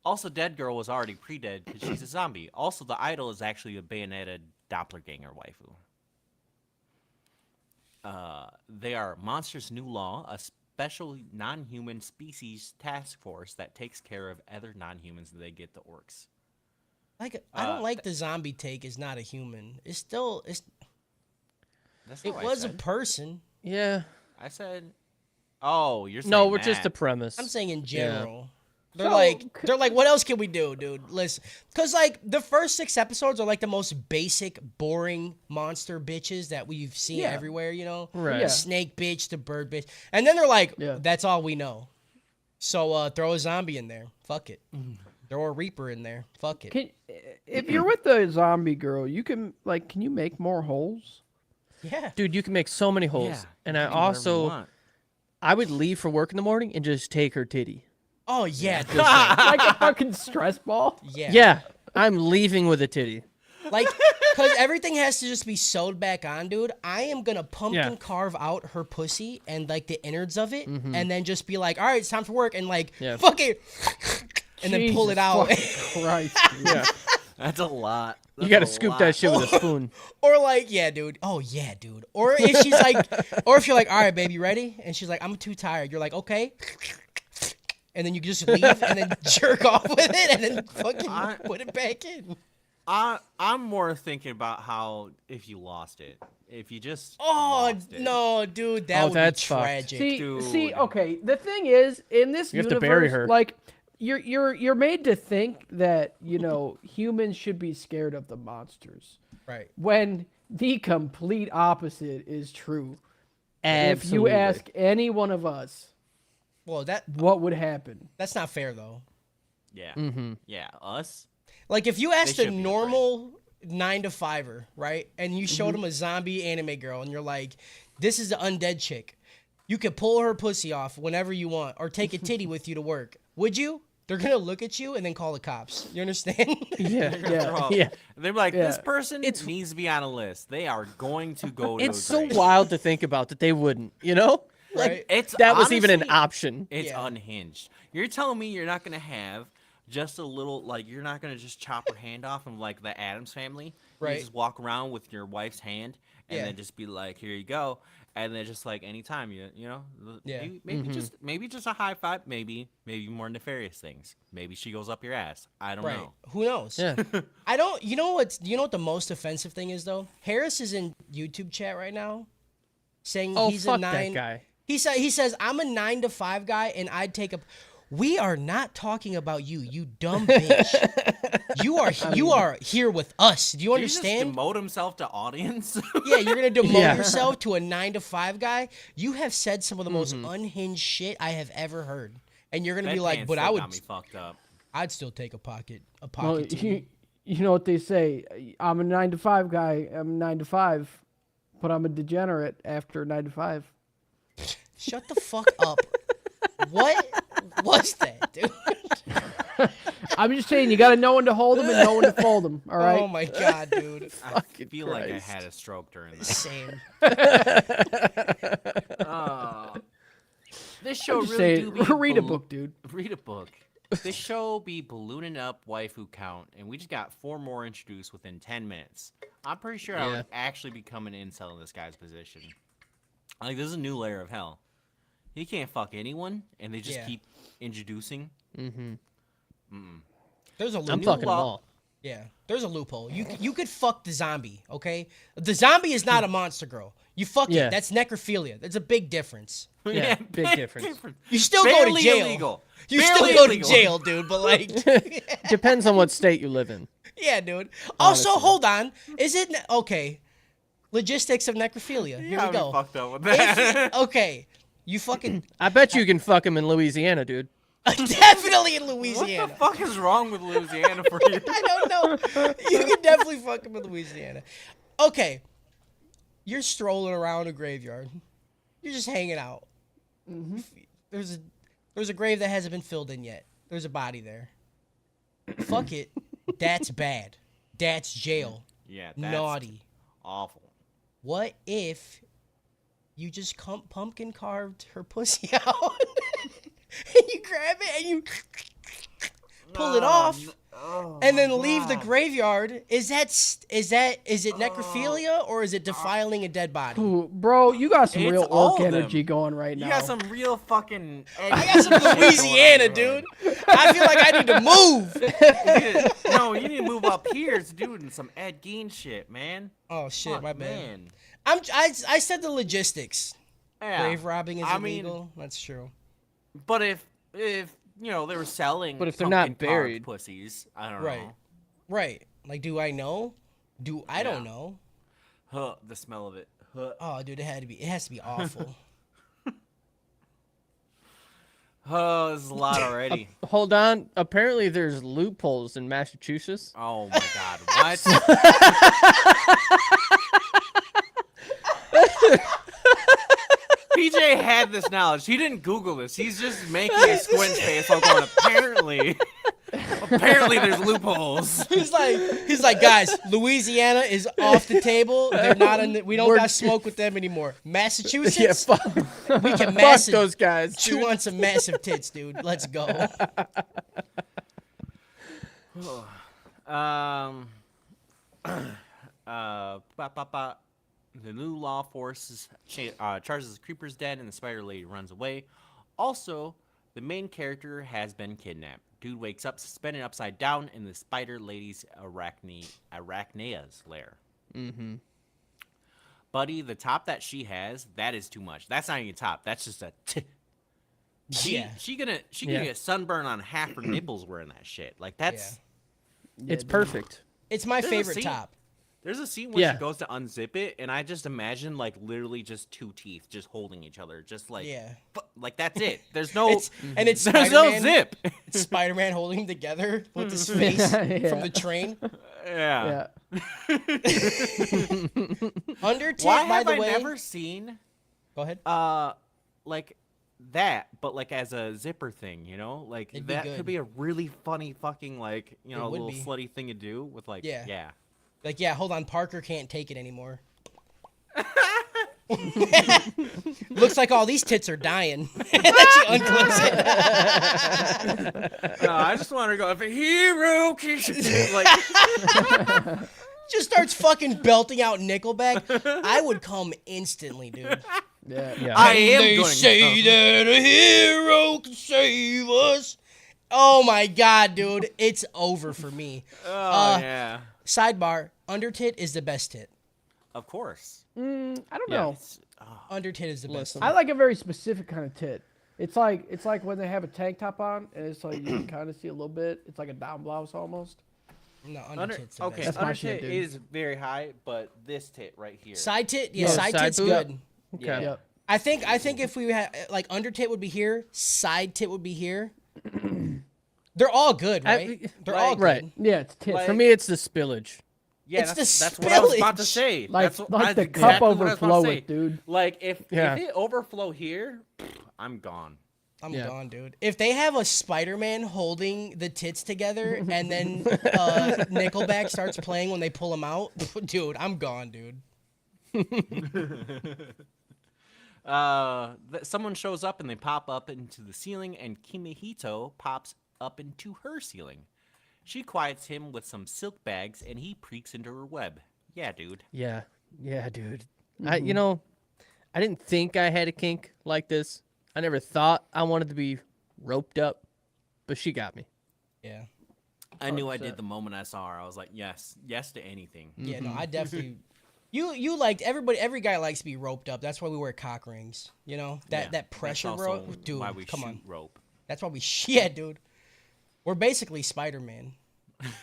Also, Dead Girl was already pre-dead because she's a zombie. Also, the idol is actually a Bayonetta doppelganger waifu. They are Monsters New Law, a special non-human species task force that takes care of other non-humans and they get the orcs. Like, I don't like the zombie take is not a human. It's still, That's it not what was I a said. person. Yeah. I said, oh, you're saying No, we're just that. a premise. I'm saying in Yeah. general. They're So, like, what else can we do, dude? Listen, because like the first 6 episodes are like the most basic, boring monster bitches that we've seen Yeah. everywhere. Right. Yeah. Snake bitch, the bird bitch, and then they're like, Yeah. that's all we know. So throw a zombie in there. Fuck it. Throw a reaper in there. Fuck it. If you're with the zombie girl, you can you make more holes? Yeah. Dude, you can make so many holes. Yeah, And you I can do whatever you also, want. I would leave for work in the morning and just take her titty. Oh yeah. dude. Like a fucking stress ball? Yeah. Yeah. I'm leaving with a titty. Like, because everything has to just be sewed back on, dude. I am gonna pumpkin Yeah. carve out her pussy and like the innards of it, and then just be like, all right, it's time for work, and like, Yeah. fuck it, and then pull it Jesus out. fucking Christ, dude. Yeah. That's a lot. You That's got to a scoop lot. that shit with a spoon. Or like, yeah, dude. Oh yeah, dude. Or if she's like, or if you're like, all right, baby, you ready? And she's like, I'm too tired. You're like, okay. And then you just leave and then jerk off with it and then fucking put it back in. I'm more thinking about how if you lost it, if you just Oh lost it. no, dude, that Oh, would that's be fucked. tragic. See, Dude. okay. The thing is, in this You have universe, to bury her. like you're made to think that humans should be scared of the monsters, Right. when the complete opposite is true. If you Absolutely. ask any one of us, Well, what would happen? that's not fair though. Yeah. Mm-hmm. Yeah. Us. Like if you asked a should be normal 9 to 5er, right, and you showed him a zombie anime girl, and you're like, "This is the undead chick," You could pull her pussy off whenever you want, or take a titty with you to work. Would you? They're gonna look at you and then call the cops. You understand? Yeah, yeah. Yeah. They're like, this Yeah. person needs to be on a list. They are going to go to It's a so grave. wild to think about that they wouldn't, you know? Right? It's That was even an honestly, option. It's Yeah. unhinged. You're telling me you're not gonna have just a little, like, you're not gonna just chop her hand off from like the Addams family. Right. You just walk around with your wife's hand and Yeah. then just be like, here you go. And then just like anytime you know, Yeah. maybe just a high five, maybe more nefarious things. Maybe she goes up your ass. I don't Right. know. Who knows? Yeah. I don't. You know what the most offensive thing is though? Harris is in YouTube chat right now, saying Oh, he's fuck a 9. that guy. He says I'm a 9 to 5 guy, and I'd take a. We are not talking about you, you dumb bitch. you are here with us. Do you Did he just understand? demote himself to audience? Yeah, you're gonna demote Yeah. yourself to a 9 to 5 guy. You have said some of the most unhinged shit I have ever heard, and you're gonna be like, but I would, got me fucked up. I'd still take a pocket Well, titty. you know what they say. I'm a 9 to 5 guy. I'm 9 to 5, but I'm a degenerate after 9 to 5. Shut the fuck up. What was that, dude? I'm just saying, you got to know when to hold them and know when to fold them. All right. Oh my god, dude. I feel like I had a stroke during that. Same. This show I'm just really saying, do be read a book, dude. Read a book. This show be ballooning up waifu count, and we just got 4 more introduced within 10 minutes. I'm pretty sure I Yeah. would actually become an incel in this guy's position. Like, this is a new layer of hell. He can't fuck anyone, and they just Yeah. keep introducing. There's a I'm loophole. fucking them all. Yeah, there's a loophole. You could fuck the zombie, okay? The zombie is not a monster girl. You fuck Yeah. it. That's necrophilia. That's a big difference. Yeah, big difference. You still go to Barely jail. illegal. You Barely still go illegal. to jail, dude. But like, Depends on what state you live in. yeah, dude. Also, hold on. Is it okay? Logistics of necrophilia. Here we I'm go. fucked up with If that. okay, you fucking I bet you can fuck him in Louisiana, dude. definitely in What Louisiana. the fuck is wrong with Louisiana for you? I don't know. You can definitely fuck him in Louisiana. Okay. You're strolling around a graveyard. You're just hanging out. There's a grave that hasn't been filled in yet. There's a body there. Fuck it. That's bad. That's jail. Yeah, that's Naughty. awful. What if you just pumpkin carved her pussy out? And you grab it and you pull it off and then leave the graveyard. Is it necrophilia or is it defiling a dead body? Ooh, bro, you got some It's real all orc of them. energy going right You now. got some real fucking. I got some Louisiana, dude. I feel like I need to move. No, you need to move up here, dude, and some Ed Gein shit, man. Oh shit, Fuck, my bad. man. I said the logistics. Yeah. Grave robbing is I mean, illegal. That's true. but if you know they were selling, But if they're not pumpkin carved buried. pussies, I don't Right. know. Right. Like, do I know? I don't Yeah. know. Huh, the smell of it. Huh. Oh, dude, it has to be awful. Oh, this is a lot already. Hold on. Apparently, there's loopholes in Massachusetts. Oh my god, what? PJ had this knowledge. He didn't Google this. He's just making a squint face while going, apparently there's loopholes. He's like, guys, Louisiana is off the table. They're not in. We don't got smoke with them anymore. Massachusetts, Yeah, fuck, we can fuck those guys. chew dude. on some massive tits, dude. Let's go. The new law force charges the creeper's dead and the spider lady runs away. Also, the main character has been kidnapped. Dude wakes up suspended upside down in the spider lady's arachnea's lair. Mm-hmm. Buddy, the top that she has, that is too much. That's not even top. That's just a Yeah. She gonna Yeah. get sunburn on half her nipples wearing that shit. Like that's It's perfect. It's my There's a favorite scene- top. There's a scene where Yeah. she goes to unzip it, and I just imagine like literally just 2 teeth just holding each other, just like Yeah. like that's it. There's no It's there's no Spider-Man. zip. It's Spider-Man holding him together with his face Yeah. from the train. Yeah. Yeah. Undertale, Why by have the I way. never seen Go ahead. like that, but like as a zipper thing, you know? Like It'd be that good. could be a really funny fucking like, you It know, would little be. slutty thing to do with like Yeah. yeah. Like, yeah, hold on, Parker can't take it anymore. Looks like all these tits are dying. And then she unclips it. No, I just want to go, if a hero like Just starts fucking belting out Nickelback. I would come instantly, dude. Yeah. I am They going say that a hero can save us. Oh my god, dude. It's over for me. Oh yeah. Sidebar, under tit is the best tit. Of course. I don't Yeah. know. It's, Under tit is the best. Listen. I like a very specific kind of tit. It's like when they have a tank top on, and it's like you can kind of see a little bit. It's like a down blouse almost. No, under tit's the okay, best. That's my under shit, tit dude. is very high, but this tit right here. Side tit? Yeah, No, side side tit's boob? good. Okay. Yeah. Yep. I think if we had like under tit would be here, side tit would be here. They're all good, right? They're all good. right. Yeah, it's tits. Like- For me, it's the spillage. Yeah, It's that's the what I was about to spillage. say. Like that's like the exactly cup what I was about to overflow say. it, dude. Like if Yeah. it overflow here, I'm gone. I'm Yeah. gone, dude. If they have a Spider-Man holding the tits together and then Nickelback starts playing when they pull them out, dude, I'm gone, dude. Someone shows up and they pop up into the ceiling, and Kimihito pops up into her ceiling. She quiets him with some silk bags, and he preeks into her web. Yeah, dude. Yeah. Yeah, dude. I didn't think I had a kink like this. I never thought I wanted to be roped up, but she got me. Yeah. I knew I 100%. did the moment I saw her. I was like, yes to anything. Yeah, no, I definitely. You liked every guy likes to be roped up. That's why we wear cock rings. You know Yeah, that pressure that's rope, also dude. Why we Come shoot on, rope. that's why we yeah, dude. We're basically Spider-Man.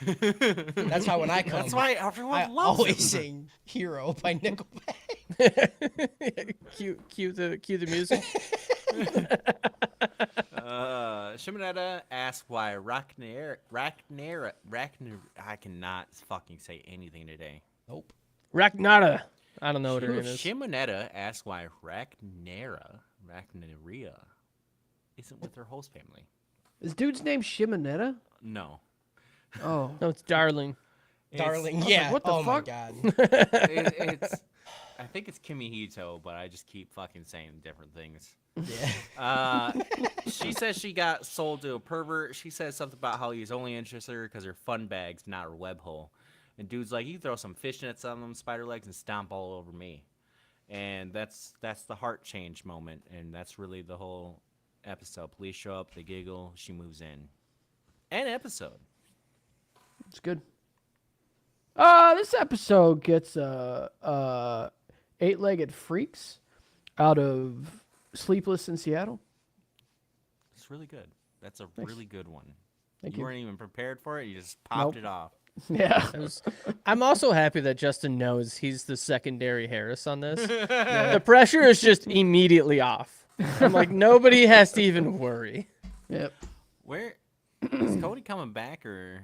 That's why when I come, That's why everyone I loves always him. sing "Hero" by Nickelback. cue the music. Shimonetta asks why Ragnar I cannot fucking say anything today. Nope. Ragnara. I don't know what her name is. Shimonetta asks why Ragnaria isn't with her host family. Is dude's name Shimonetta? No. Oh, No, it's Darling. Darling, like, yeah. what the oh fuck? my god. It's I think it's Kimihito, but I just keep fucking saying different things. Yeah. She says she got sold to a pervert. She says something about how he's only interested in her because her fun bag's not her web hole. And dude's like, you throw some fishnets on them, spider legs, and stomp all over me. And that's the heart change moment, and that's really the whole episode. Police show up, they giggle, she moves in. End episode. it's good. This episode gets eight-legged freaks out of Sleepless in Seattle. It's really good. That's a Thanks. really good one. Thank you you. weren't even prepared for it. You just popped Nope. it off. Yeah. I'm also happy that Justin knows he's the secondary Harris on this. The pressure is just immediately off. I'm like, nobody has to even worry. Yep. Where is Cody coming back, or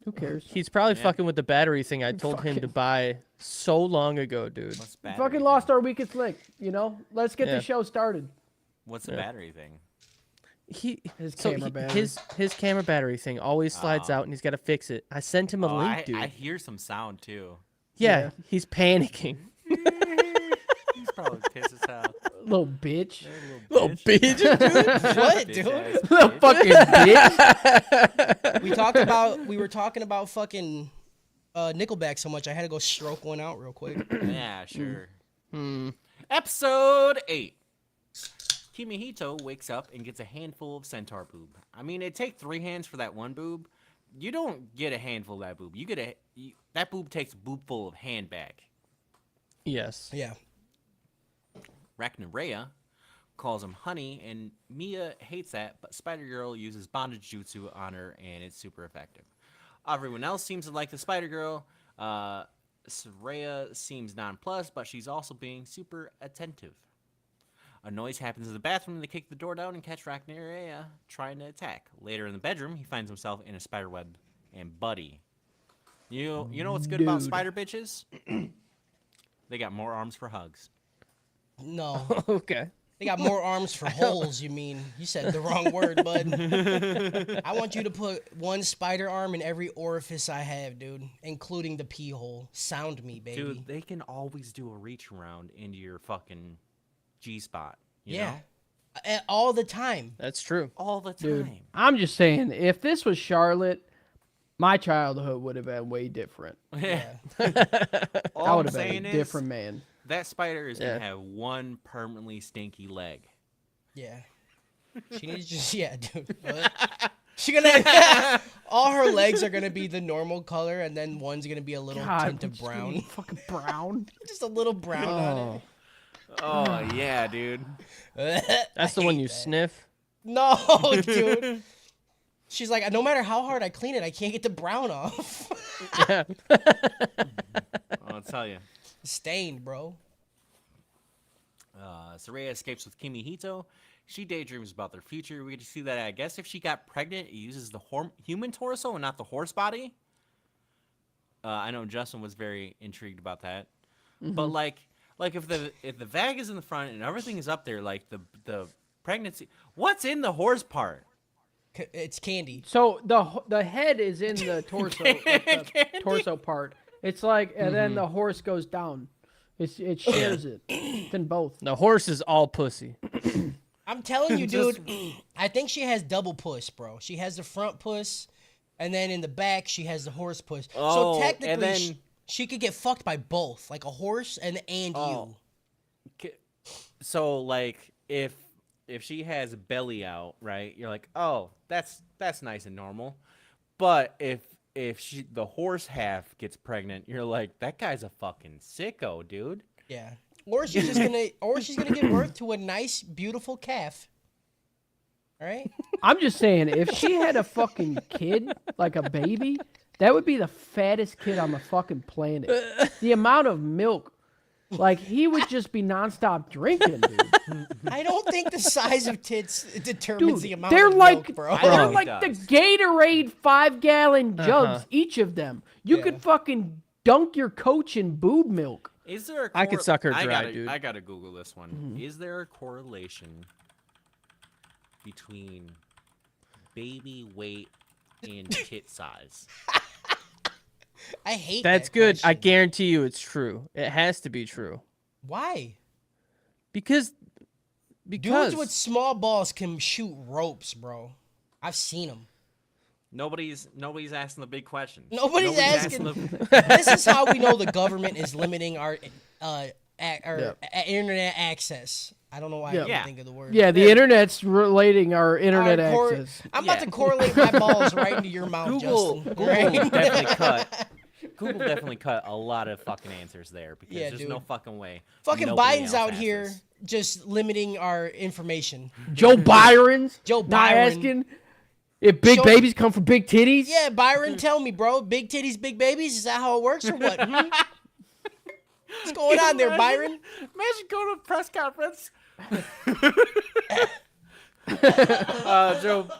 Who cares? He's probably Yeah. fucking with the battery thing I told him to Fucking- buy so long ago, dude. what's We battery fucking thing? lost our weakest link. You know. Let's get Yeah. the show started. What's the Yeah. battery thing? His So camera battery. his camera battery thing always slides Oh. out, and he's got to fix it. I sent him a link, dude. I hear some sound too. Yeah, he's panicking. He's probably pissed as hell. Little bitch. Little bitch, dude. What, Bitch dude? ass Little bitch. fucking bitch. We were talking about fucking Nickelback so much I had to go stroke one out real quick. Yeah, sure. Episode 8. Kimihito wakes up and gets a handful of centaur boob. I mean, it take 3 hands for that one boob. You don't get a handful of that boob. That boob takes a boob full of hand bag. Yes. Yeah. Ragnaria calls him honey, and Mia hates that, but Spider-Girl uses bondage jutsu on her, and it's super effective. Everyone else seems to like the Spider-Girl. Soraya seems nonplussed, but she's also being super attentive. A noise happens in the bathroom, and they kick the door down and catch Ragnaria trying to attack. Later in the bedroom, he finds himself in a spider web, and Buddy. You know what's good about Dude. spider bitches? They got more arms for hugs. No. Okay. They got more arms for holes, you mean. You said the wrong word, bud. I want you to put one spider arm in every orifice I have, dude, including the pee hole. Sound me, baby. Dude, they can always do a reach around into your fucking G spot. You yeah. know? All the time. That's true. All the Dude, time. I'm just saying, if this was Charlotte, my childhood would have been way different. Yeah. All I I'm would have been saying a is different man. that spider is Yeah. gonna have one permanently stinky leg. Yeah. She needs just, yeah, dude. What? She gonna, all her legs are gonna be the normal color, and then one's gonna be a little tint of it's gonna be brown. fucking brown. Just a little brown on Oh yeah, dude. it. That's the one you sniff. No, dude. She's like, no matter how hard I clean it, I can't get the brown off. Yeah. I'll tell you. Stained, bro. Soraya escapes with Kimihito. She daydreams about their future. We get to see that, I guess, if she got pregnant, it uses the human torso and not the horse body. I know Justin was very intrigued about that. But like if the vag is in the front and everything is up there, like the pregnancy, what's in the horse part? It's candy. So the head is in the torso, like the torso part. It's like, and then the horse goes down. It shares it. It's in both. The horse is all pussy. I'm telling you, dude. I think she has double puss, bro. She has the front puss, and then in the back she has the horse puss. Oh, so and technically, then- she could get fucked by both, like a horse and Oh. you. So like if she has a belly out, right? You're like, oh, that's nice and normal. But if the horse half gets pregnant, you're like, that guy's a fucking sicko, dude. Yeah. Or she's just gonna give birth to a nice, beautiful calf. All right. I'm just saying, if she had a fucking kid, like a baby, that would be the fattest kid on the fucking planet. The amount of milk, like he would just be nonstop drinking, dude. I don't think the size of tits determines the Dude, amount they're of like milk, bro. they're Bro. like It the does. Gatorade 5-gallon jugs, Uh-huh. each of them. You Yeah. could fucking dunk your coach in boob milk. Is there a I could suck her dry, dude. I gotta Google this one. Is there a correlation between baby weight and tit size? I hate That's that good. I question. guarantee you it's true. It has to be true. Why? Because Dudes with small balls can shoot ropes, bro. I've seen them. Nobody's asking the big questions. Nobody's asking- the- This is how we know the government is limiting our Yep. internet access. I don't know why I Yep. can't Yeah. think of the word. Yeah, the internet's relating our internet Our access. I'm about Yeah. to correlate my balls right into your mouth, Google Justin. definitely cut. Google definitely cut a lot of fucking answers there because Yeah, there's dude. no fucking way. Fucking nobody Biden's else out has here this. just limiting our information. Joe Byron's Joe not Byron. asking if big Show- babies come from big titties. Yeah, Byron, tell me, bro. Big titties, big babies. Is that how it works or what? What's going on there, Byron? Imagine going to a press conference.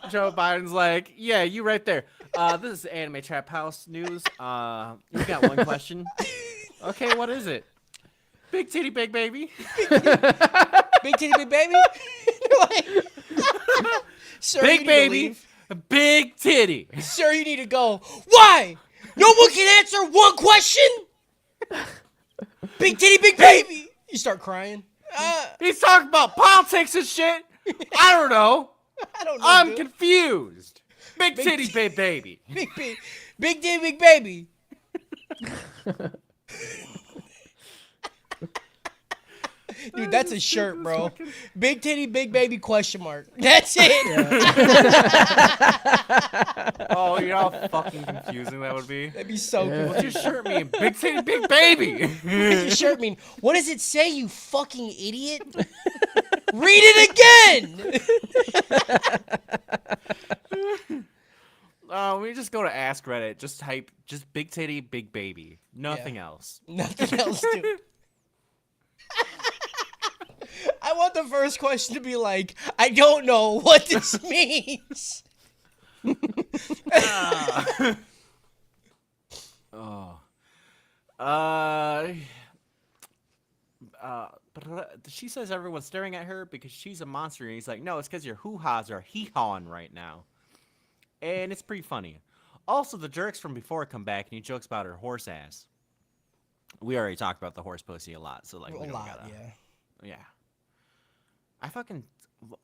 Joe Biden's like, yeah, you right there. This is Anime Trap House News. You got one question. Okay, what is it? Big titty, big baby. Big titty, big baby. Like, sir, you Big need to baby, leave. big titty. Sir, you need to go. Why? No one can answer one question. Big titty, big baby. You start crying. He's talking about politics and shit. I don't know. I don't know. I'm dude. confused. Big titty, big baby. Big titty, big baby. Dude, that's a shirt, bro. Big titty, big baby, question mark. That's it. Oh, you know how fucking confusing that would be. That'd be so cool. What's your shirt mean? Big titty, big baby. What does your shirt mean? What does it say, you fucking idiot? Read it again. We just go to Ask Reddit. Just type big titty, big baby. Nothing else. Nothing else, dude. I want the first question to be like, I don't know what this means. she says everyone's staring at her because she's a monster. And he's like, no, it's because your hoo-ha's are hee-hawing right now. And it's pretty funny. Also, the jerks from before come back, and he jokes about her horse ass. We already talked about the horse pussy a lot, so like we A don't lot, gotta. yeah.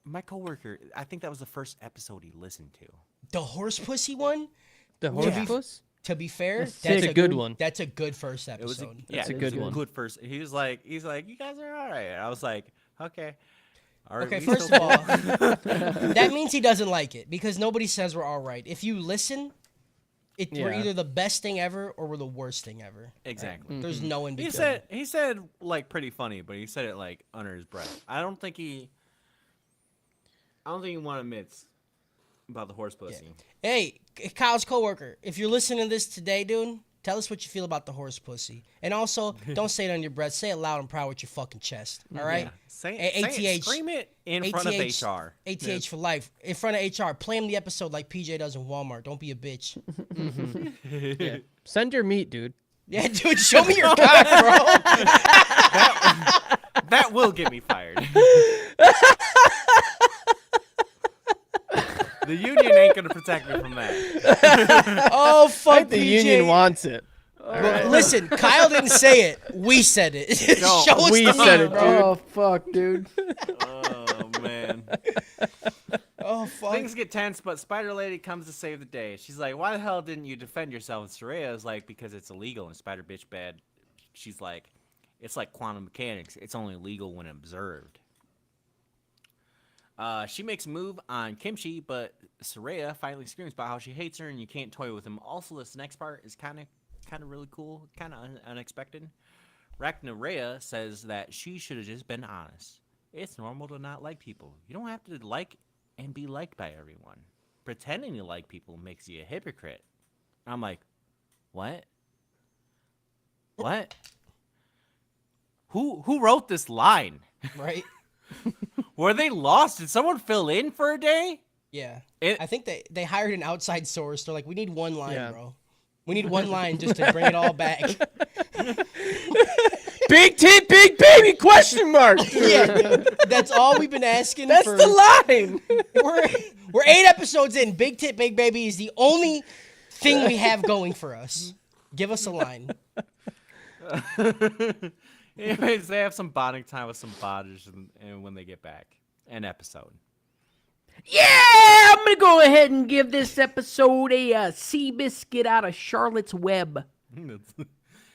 My coworker, I think that was the first episode he listened to. The horse pussy one. The horse Yeah. puss? To be fair, That's that's a good one. That's a good first It was episode. yeah, That's a it good was one. Good first. He's like, you guys are all right. I was like, okay. All right, Okay, we first still of all, that means he doesn't like it because nobody says we're all right. If you listen, we're Yeah. either the best thing ever or we're the worst thing ever. Exactly. There's no in He between. said like pretty funny, but he said it like under his breath. I don't think he want to admit about the horse pussy. Hey, Kyle's coworker, if you're listening to this today, dude, tell us what you feel about the horse pussy. And also, don't say it on your breath. Say it loud and proud with your fucking chest. All right? Yeah. Say ATH. it, scream it in front of HR. ATH for life. In front of HR. Play him the episode like PJ does in Walmart. Don't be a bitch. Yeah. Send your meat, dude. Yeah, dude, show me your cock, bro. That will get me fired. The union ain't gonna protect me from that. Oh, I fuck think the PJ. union wants it. Well, listen, Kyle didn't say it. We said it. No, Show us we the said meat, it, bro. dude. Oh fuck, dude. Oh man. Oh, fuck. Things get tense, but Spider Lady comes to save the day. She's like, "Why the hell didn't you defend yourself?" And Soraya is like, "Because it's illegal." And Spider Bitch Bad, she's like, "It's like quantum mechanics. It's only legal when observed." She makes a move on Kimchi, but Soraya finally screams about how she hates her and you can't toy with him. Also, this next part is kind of really cool, kind of unexpected. Rachnareya says that she should have just been honest. It's normal to not like people. You don't have to like and be liked by everyone. Pretending to like people makes you a hypocrite. I'm like, what? What? Who wrote this line? Right? Were they lost? Did someone fill in for a day? Yeah. It- I think they hired an outside source. They're like, we need one line, Yeah. bro. We need one line just to bring it all back. Big tit, big baby, question mark. Yeah. That's all we've been asking That's for. the line. We're 8 episodes in. Big Tit Big Baby is the only thing we have going for us. Give us a line. Anyways, they have some bonding time with some bondage and when they get back. An episode. Yeah, I'm gonna go ahead and give this episode a sea biscuit out of Charlotte's Web. Good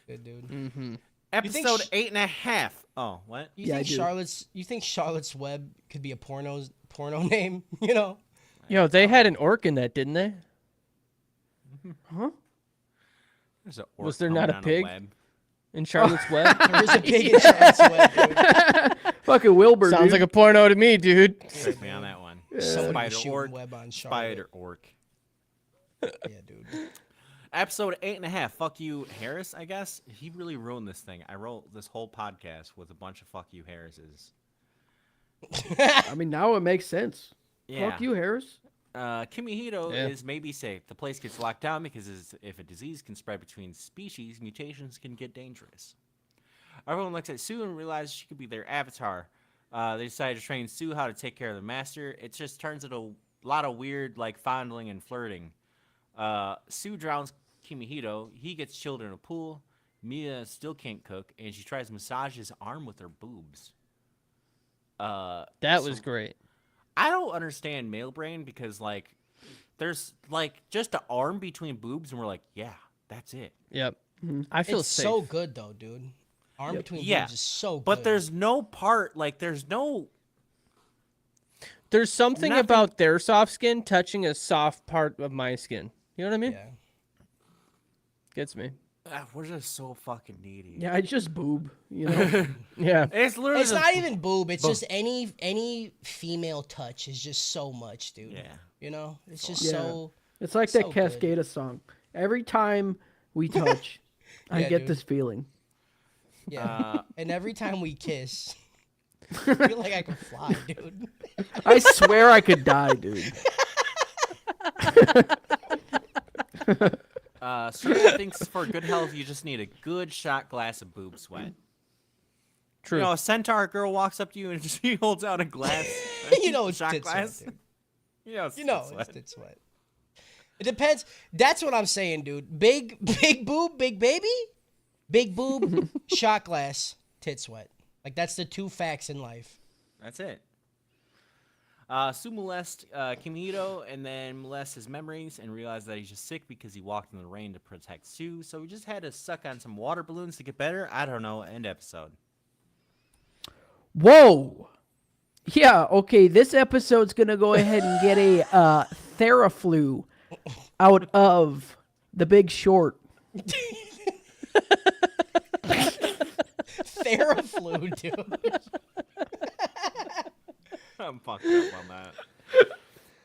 dude. Mm-hmm. Episode 8.5. Oh, what? You Yeah, think I do. Charlotte's Web could be a porno name? You know? Yo, they had an orc in that, didn't they? There's a Was orc there not a coming on pig? web. In Charlotte's Web? There's a pig in Charlotte's Web, dude. Fucking Wilbur. Sounds dude. like a porno to me, dude. Take me on that one. Somebody Spider was shooting orc. web on Charlotte. Spider orc. Yeah, dude. Episode 8.5. Fuck you, Harris, I guess. He really ruined this thing. I wrote this whole podcast with a bunch of fuck you, Harrises. I mean, now it makes sense. Yeah. Fuck you, Harris. Kimihito Yeah. is maybe safe. The place gets locked down because if a disease can spread between species, mutations can get dangerous. Everyone looks at Sue and realizes she could be their avatar. They decide to train Sue how to take care of the master. It just turns into a lot of weird, like, fondling and flirting. Sue drowns Kimihito. He gets chilled in a pool. Mia still can't cook, and she tries to massage his arm with her boobs. That was great. I don't understand male brain because, like, there's, like, just an arm between boobs, and we're like, yeah, that's it. Yep. I feel It's safe. so good, though, dude. Arm between Yeah, boobs is so good. But there's no part, like, there's no... There's something Nothing- about their soft skin touching a soft part of my skin. You know what I mean? Yeah. Gets me. we're just so fucking needy. Yeah, it's just boob. You know. Yeah. It's literally It's just- not even boob. It's just any female touch is just so much, dude. Yeah. You know? It's just Yeah. so... It's like So that good. Cascada song. Every time we touch, I Yeah, get dude. this feeling. Yeah. And every time we kiss, I feel like I can fly, dude. I swear I could die, dude. Surya thinks for good health, you just need a good shot glass of boob sweat. True. You know, a centaur girl walks up to you and she holds out a glass. You know it's shot tit sweat, glass. dude. You know it's You know tit it's sweat. tit sweat. It depends. That's what I'm saying, dude. Big boob, big baby, big boob, shot glass, tit sweat. Like that's the two facts in life. That's it. Sue molests Kimito and then molests his memories and realizes that he's just sick because he walked in the rain to protect Sue. So he just had to suck on some water balloons to get better. I don't know. End episode. Whoa. Yeah, okay, this episode's going to go ahead and get a Theraflu out of The Big Short. Theraflu, dude. I'm fucked up on that.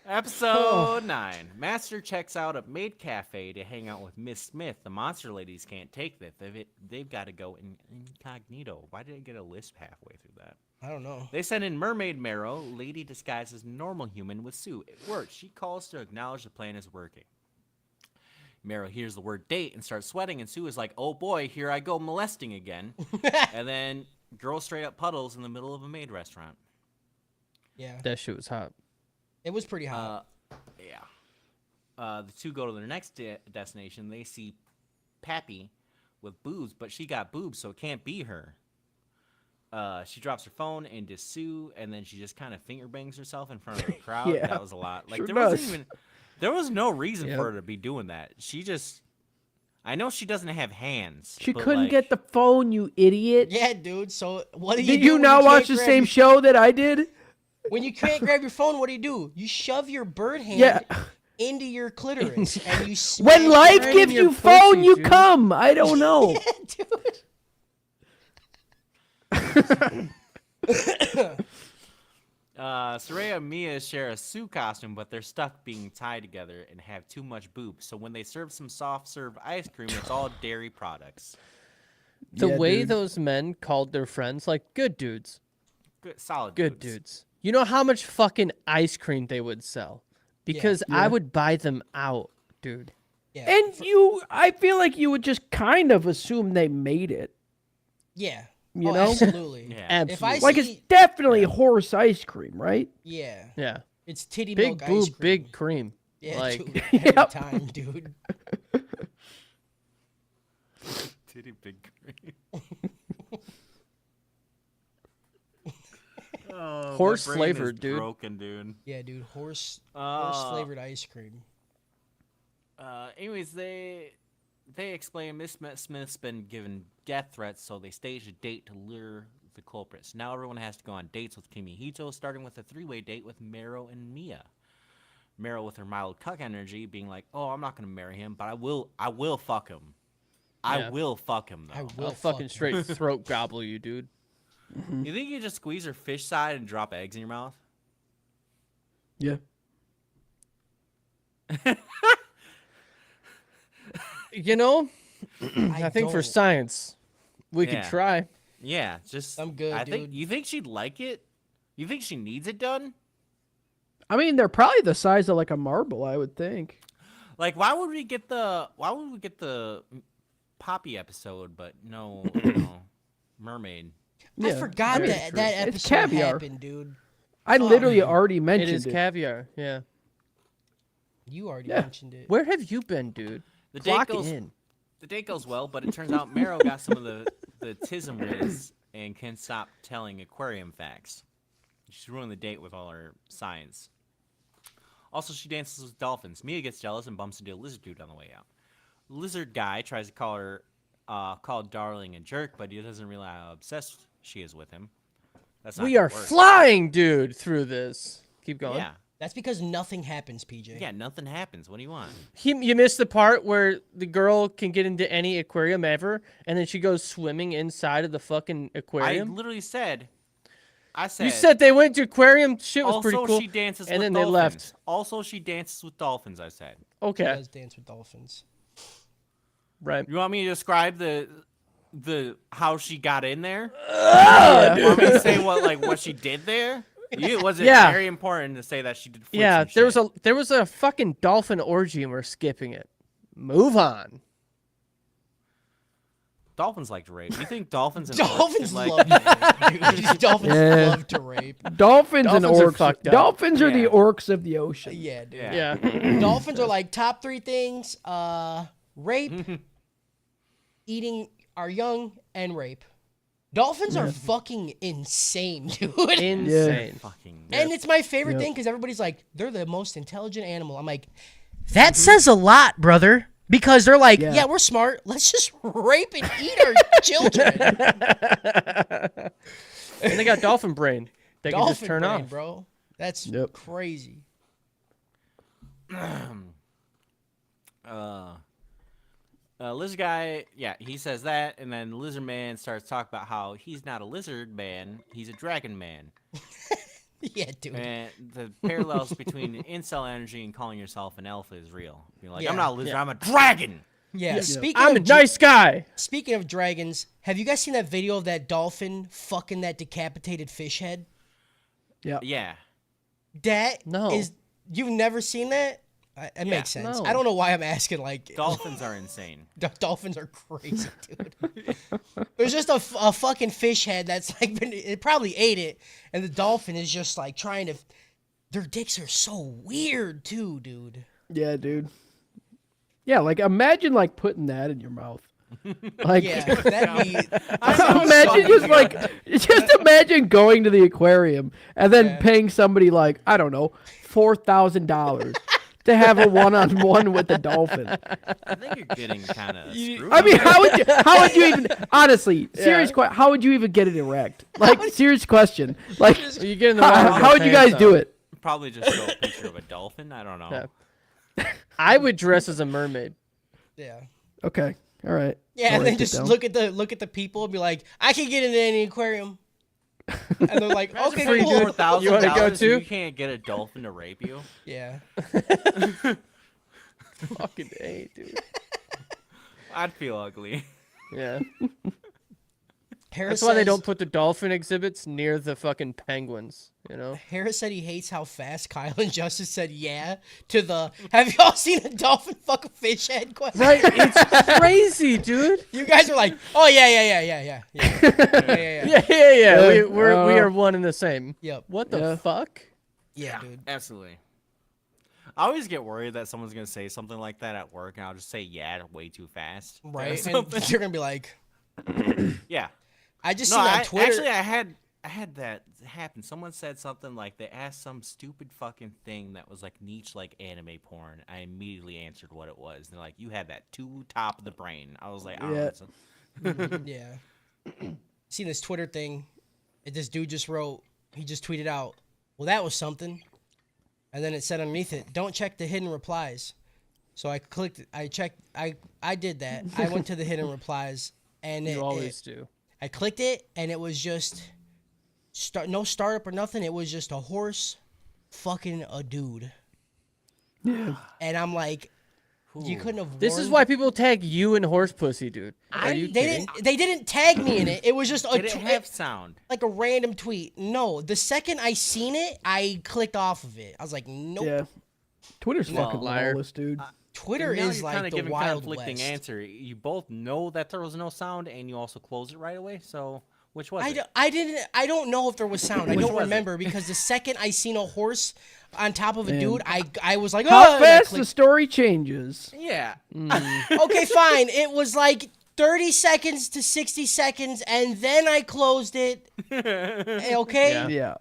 Episode 9. Master checks out a maid cafe to hang out with Miss Smith. The monster ladies can't take that. They've got to go incognito. Why did I get a lisp halfway through that? I don't know. They send in Mermaid Marrow, lady disguised as normal human with Sue. It works. She calls to acknowledge the plan is working. Marrow hears the word date and starts sweating, and Sue is like, oh boy, here I go molesting again. And then girl straight up puddles in the middle of a maid restaurant. Yeah, That shit was hot. it was pretty hot. Yeah. The two go to their next destination. They see Pappy with boobs, but she got boobs, so it can't be her. She drops her phone into Sue, and then she just kind of finger bangs herself in front of the crowd. Yeah, That was a lot. Like sure there was no reason Yep. for her to be doing that. She just, I know she doesn't have hands. She but, couldn't like, get the phone, you idiot. Yeah, dude. So what do you Did do you when not can't watch the grab same your- show that I did? When you can't grab your phone, what do? You shove your bird hand Yeah. into your clitoris and you smash When life right gives in your you phone, pussy, you dude. come. I don't know. dude. Soraya and Mia share a Sue costume, but they're stuck being tied together and have too much boobs. So when they serve some soft serve ice cream, it's all dairy products. The Yeah, way dude. those men called their friends, like, good dudes. Good, solid Good dudes. dudes. You know how much fucking ice cream they would sell? Because I Yeah. would buy them out, dude. Yeah. And I feel like you would just kind of assume they made it. Yeah. You Oh, know? absolutely. Yeah. If I Absolutely. Like, see, it's definitely horse ice cream, right? yeah, Yeah. it's titty Big milk ice boob, cream. big cream. Yeah, like- dude, every Yep. time, dude. Titty big cream. Oh, my Horse brain flavored, is dude. Broken, dude. Yeah, dude. Horse Uh, flavored ice cream. Anyways, they explain Miss Smith's been given death threats, so they stage a date to lure the culprits. Now everyone has to go on dates with Kimihito, starting with a three-way date with Marrow and Mia. Marrow with her mild cuck energy, being like, "Oh, I'm not gonna marry him, but I will fuck him. I Yeah. will fuck him though." I I'll will fucking fuck straight throat gobble you, dude. You think you just squeeze her fish side and drop eggs in your mouth? Yeah. You know, I I think for don't. science, we Yeah. could try. Yeah, just I'm good, I think dude. you think she'd like it. You think she needs it done? I mean, they're probably the size of like a marble, I would think. Like, why would we get the Poppy episode, but no, mermaid? I Yeah, forgot very that true. that It's episode caviar. happened, dude. I literally already It mentioned is it. caviar. Yeah. You already Yeah. mentioned it. Where have you been, dude? The Clock date goes. in. The date goes well, but it turns out Marrow got some of the tism riz and can stop telling aquarium facts. She's ruining the date with all her science. Also, she dances with dolphins. Mia gets jealous and bumps into a lizard dude on the way out. Lizard guy tries to call her, darling and jerk, but he doesn't realize how obsessed she is with him. That's not We gonna are work. flying, dude, through this. Keep going. Yeah, That's because nothing happens, PJ. yeah. Nothing happens. What do you want? You missed the part where the girl can get into any aquarium ever, and then she goes swimming inside of the fucking I aquarium. literally said. I said. You said they went to aquarium. Shit was also pretty cool. she dances and with then dolphins. they left. Also, she dances with dolphins. I said. She Okay, does dance with dolphins. right. You want me to describe the how she got in there? Yeah. You want me to say what she did there? Was it Yeah. very important to say that she did? Flips Yeah, and there was a fucking dolphin orgy, and we're skipping it. Move on. Dolphins like to rape. You think dolphins and Dolphins orcs, like love to rape, dude. Dolphins Yeah. love to rape. Dolphins and Dolphins are orcs. fucked up. Dolphins are the Yeah. orcs of the ocean. Yeah, dude. Yeah. Yeah. Dolphins are like top 3 things: rape, eating our young, and rape. Dolphins are fucking insane, dude. Insane. fucking And it's my favorite Yep. thing because everybody's like, they're the most intelligent animal. I'm like, that says a lot, brother. Because they're like, Yeah. yeah, we're smart. Let's just rape and eat our children. And they got dolphin brain. They can just Dolphin turn brain, off. bro. That's Yep. crazy. lizard guy, yeah, he says that, and then lizard man starts talking about how he's not a lizard man, he's a dragon man. Yeah, dude. And the parallels between incel energy and calling yourself an alpha is real. You're like, Yeah. I'm not a lizard, I'm a dragon. Yeah, speaking I'm a of nice guy. speaking of dragons, have you guys seen that video of that dolphin fucking that decapitated fish head? Yeah. That No. is, you've never seen that? It makes sense. No. I don't know why I'm asking. Like, Dolphins are insane. dolphins are crazy, dude. There's just a fucking fish head that's like it probably ate it, and the dolphin is just like trying to. Their dicks are so weird too, dude. Yeah, dude. Yeah, like imagine like putting that in your mouth. Like Yeah, that'd be. imagine just imagine going to the aquarium and then Yeah. paying somebody like, I don't know, $4,000 to have a one-on-one with the dolphin. I think you're getting kind of screwed. I mean, how would you even honestly, serious question, how would you even get it erect? Like serious question. Like You get in the water. how would you guys do it? Probably just show a picture of a dolphin. I don't know. Yeah. I would dress as a mermaid. Yeah. Okay. All right. Yeah, I'll and then write it just down. look at the people and be like, I can get into any aquarium. And they're like, okay, free, cool. dude. You wanna go too? You can't get a dolphin to rape you. Yeah. Fucking A, dude. I'd feel ugly. Yeah. Harris That's why they says- don't put the dolphin exhibits near the fucking penguins, you know? Harris said he hates how fast Kyle and Justice said yeah to the. Have y'all seen a dolphin fuck a fish head question? Right? It's crazy, dude. You guys are like, oh yeah. Yeah. We Yeah. are one and the same. Yep. What the Yeah. fuck? Yeah, dude. Absolutely. I always get worried that someone's gonna say something like that at work, and I'll just say yeah way too fast. or Right. something. And you're gonna be like, Yeah. I just No, seen on I, Twitter. actually, I had that happen. Someone said something like they asked some stupid fucking thing that was like niche, like anime porn. I immediately answered what it was. They're like, "You had that too top of the brain." I was like, "I don't Yeah. know." Yeah. Seen this Twitter thing. This dude just wrote, he just tweeted out, well, that was something. And then it said underneath it, don't check the hidden replies. So I clicked, I checked, I did that. I went to the hidden replies and You always it, do. I clicked it and it was just, no startup or nothing. It was just a horse fucking a dude. Yeah. And I'm like, you couldn't have This is warned- why people tag you in horse pussy, dude. Are you kidding? They didn't tag me in it. It was just a Did it have sound? like a random tweet. No, the second I seen it, I clicked off of it. I was like, nope. Yeah. Twitter's Well, fucking liar. lawless, dude. Twitter And now is you're like kinda the giving Wild conflicting West. answer. You both know that there was no sound, and you also closed it right away. So which was it? I don't know if there was sound. I Which don't was it? remember because the second I seen a horse on top of a Man. dude, I was like, How oh, and I fast the clicked- story changes. Yeah. Okay, fine. It was like 30 seconds to 60 seconds, and then I closed it. Okay. Yeah. Yeah.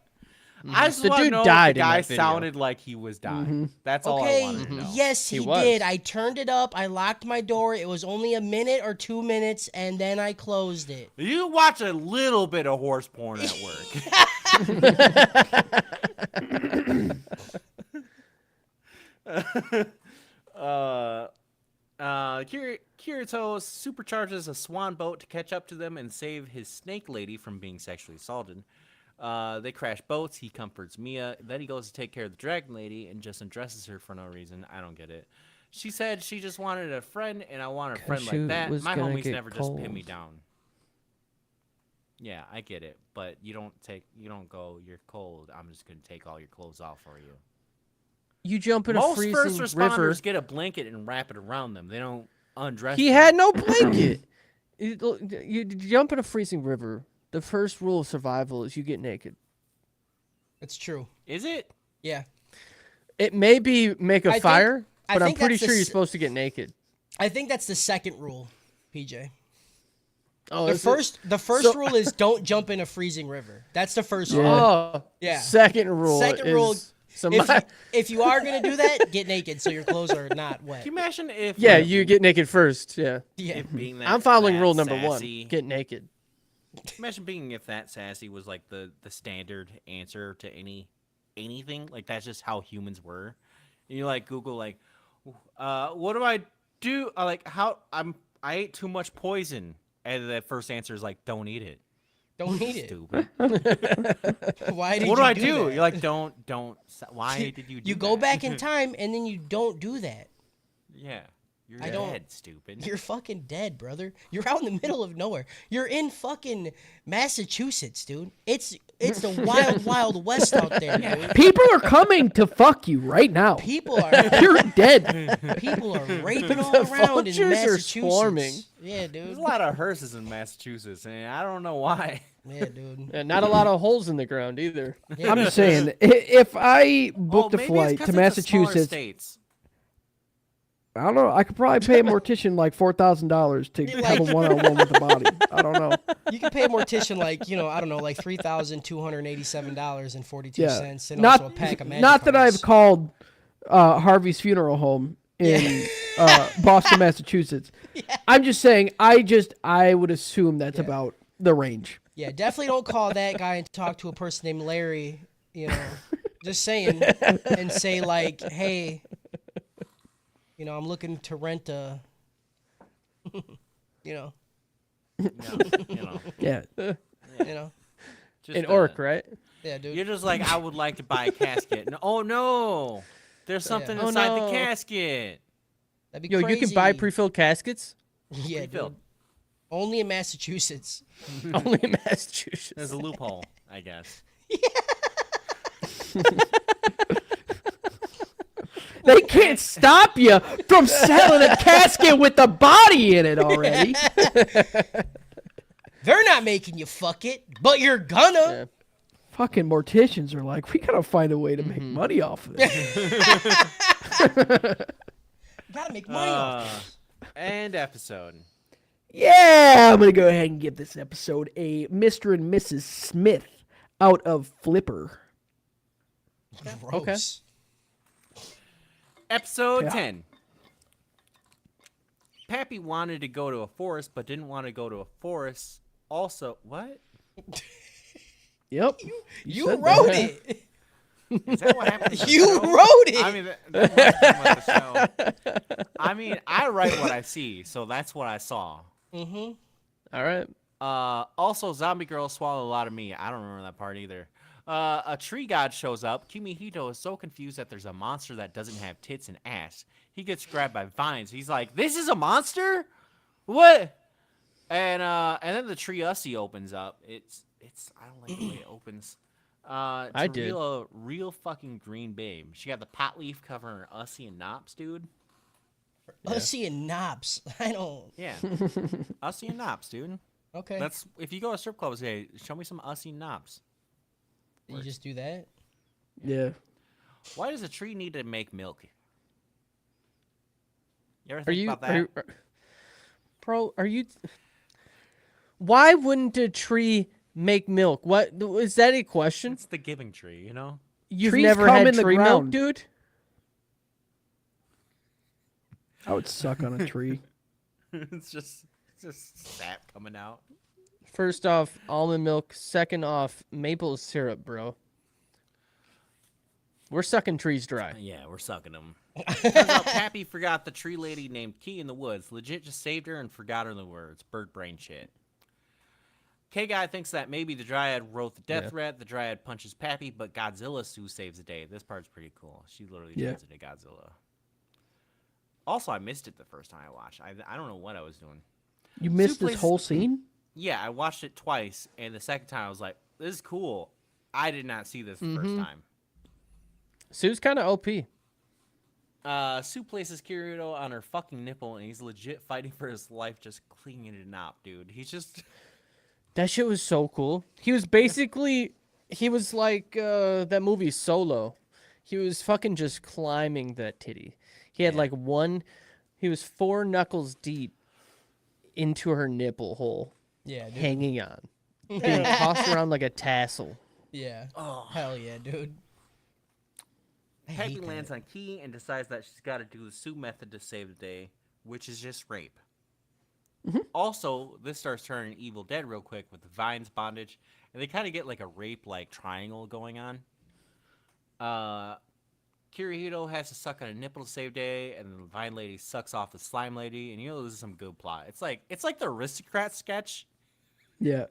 I just The want to dude know died if the in guy that video. sounded like he was dying. That's all I Okay, wanted to know. yes, He he was. did. I turned it up. I locked my door. It was only a minute or 2 minutes, and then I closed it. You watch a little bit of horse porn at work. Kirito supercharges a swan boat to catch up to them and save his snake lady from being sexually assaulted. They crash boats. He comforts Mia. Then he goes to take care of the dragon lady and just undresses her for no reason. I don't get it. She said she just wanted a friend, and I want a friend she like that. was My gonna homies get never just pin me cold. down. Yeah, I get it, but you don't go, you're cold, I'm just gonna take all your clothes off for you. You jump in a Most first freezing responders river. get a blanket and wrap it around them. They don't undress He them. had no blanket. you jump in a freezing river. The first rule of survival is you get naked. It's true. Is it? Yeah. It may be make a fire, I but I'm think pretty that's the sure you're s- supposed to get naked. I think that's the second rule, PJ. Oh, The is it? first rule is don't jump in a freezing river. That's the first rule. Oh, Yeah. Second rule. Second rule, is, so If you are gonna do that, get naked so your clothes are not wet. Can you imagine if? yeah, you get naked first. Yeah. Yeah. If being that, I'm following that rule number sassy, 1. Get naked. Imagine being if that sassy was like the standard answer to anything. Like that's just how humans were. And you like Google like, what do I do? I ate too much poison, and the first answer is like, don't eat it. Don't eat it. Stupid. Why did What you do I do do? that? You're like, don't. Why did you do You go that? back in time and then you don't do that. Yeah. You're I don't- dead, stupid. You're fucking dead, brother. You're out in the middle of nowhere. You're in fucking Massachusetts, dude. It's the wild, wild west out there, dude. People are coming to fuck you right now. People are You're dead. people are raping all The around in vultures are Massachusetts. swarming. Yeah, There's dude. a lot of hearses in Massachusetts, and I don't know why. Yeah, dude. And not a lot of holes in the ground either. Yeah, I'm dude. just saying, if I booked a maybe it's flight 'cause to it's the smaller Massachusetts, states. I don't know. I could probably pay a mortician like $4,000 to have a one-on-one with the body. I don't know. You can pay a mortician like, I don't know, like $3,287.42 Yeah, and not also a pack of magic not that cards. I've called Harvey's funeral home in Boston, Massachusetts. I'm just saying. I would assume that's about the range. Yeah, definitely don't call that guy and talk to a person named Larry, just saying, and say like, hey, I'm looking to rent a, No, Yeah. just An orc, right? yeah, dude. You're just like, I would like to buy a casket. No, oh no, there's something Oh, inside no. the casket. That'd be Yo, crazy. you can buy pre-filled caskets Yeah, Pre-filled. dude. Only in Massachusetts. only in Massachusetts. There's a loophole, I guess. They can't stop you from selling a casket with the body in it already. They're not making you fuck it, but you're gonna. Yeah. Fucking morticians are like, we gotta find a way to make money off of this. Gotta make money off this. And episode. Yeah, I'm gonna go ahead and give this episode a Mr. and Mrs. Smith out of Flipper. Gross. Episode Yeah. 10. Pappy wanted to go to a forest, but didn't want to go to a forest. Also, what? Yep. You said wrote that. it. Is that what happened? in the You show? wrote it. I mean, that must have been what the show. I mean, I write what I see, so that's what I saw. Mm-hmm. All right. Also, Zombie Girl swallowed a lot of meat. I don't remember that part either. A tree god shows up. Kimihito is so confused that there's a monster that doesn't have tits and ass. He gets grabbed by vines. He's like, "This is a monster? What?" And then the tree Ussie opens up. It's I don't like the way it opens. I To did. reveal a real fucking green babe. She got the pot leaf covering her Ussie and Nops, dude. Ussy and Knops. I don't. Yeah, Ussie and Nops, dude. Okay. That's if you go to strip clubs, hey, show me some Ussie and Nops. You just do that? Yeah. Why does a tree need to make milk? You ever Are think you, about that? are you, bro? Are you? Why wouldn't a tree make milk? What is that a question? It's the giving tree, you know? You've Trees never come had in the tree milk, ground. dude? I would suck on a tree. it's just sap coming out. First off, almond milk. Second off, maple syrup, bro. We're sucking trees dry. Yeah, we're sucking them. Turns out Pappy forgot the tree lady named Key in the woods. Legit just saved her and forgot her the words. Bird brain shit. K-Guy thinks that maybe the Dryad wrote the death Yeah. threat. The Dryad punches Pappy, but Godzilla Sue saves the day. This part's pretty cool. She literally Yeah. turns into Godzilla. Also, I missed it the first time I watched. I don't know what I was doing. You missed this plays- whole scene? Yeah, I watched it twice, and the second time I was like, this is cool. I did not see this the first time. Sue's kind of OP. Sue places Kirito on her fucking nipple, and he's legit fighting for his life, just clinging to Nop, dude. He's just That shit was so cool. He was basically, he was like that movie Solo. He was fucking just climbing that titty. He had Yeah. like he was 4 knuckles deep into her nipple hole, Yeah, dude. hanging on, being tossed around like a tassel. Yeah. Oh. Hell yeah, dude. I Peppy hate lands that. on Key and decides that she's got to do the Sue method to save the day, which is just rape. Also, this starts turning Evil Dead real quick with the Vines bondage, and they kind of get like a rape-like triangle going on. Kirihito has to suck on a nipple to save day, and the Vine Lady sucks off the Slime Lady, and you know this is some good plot. It's like the Aristocrat sketch. Yeah.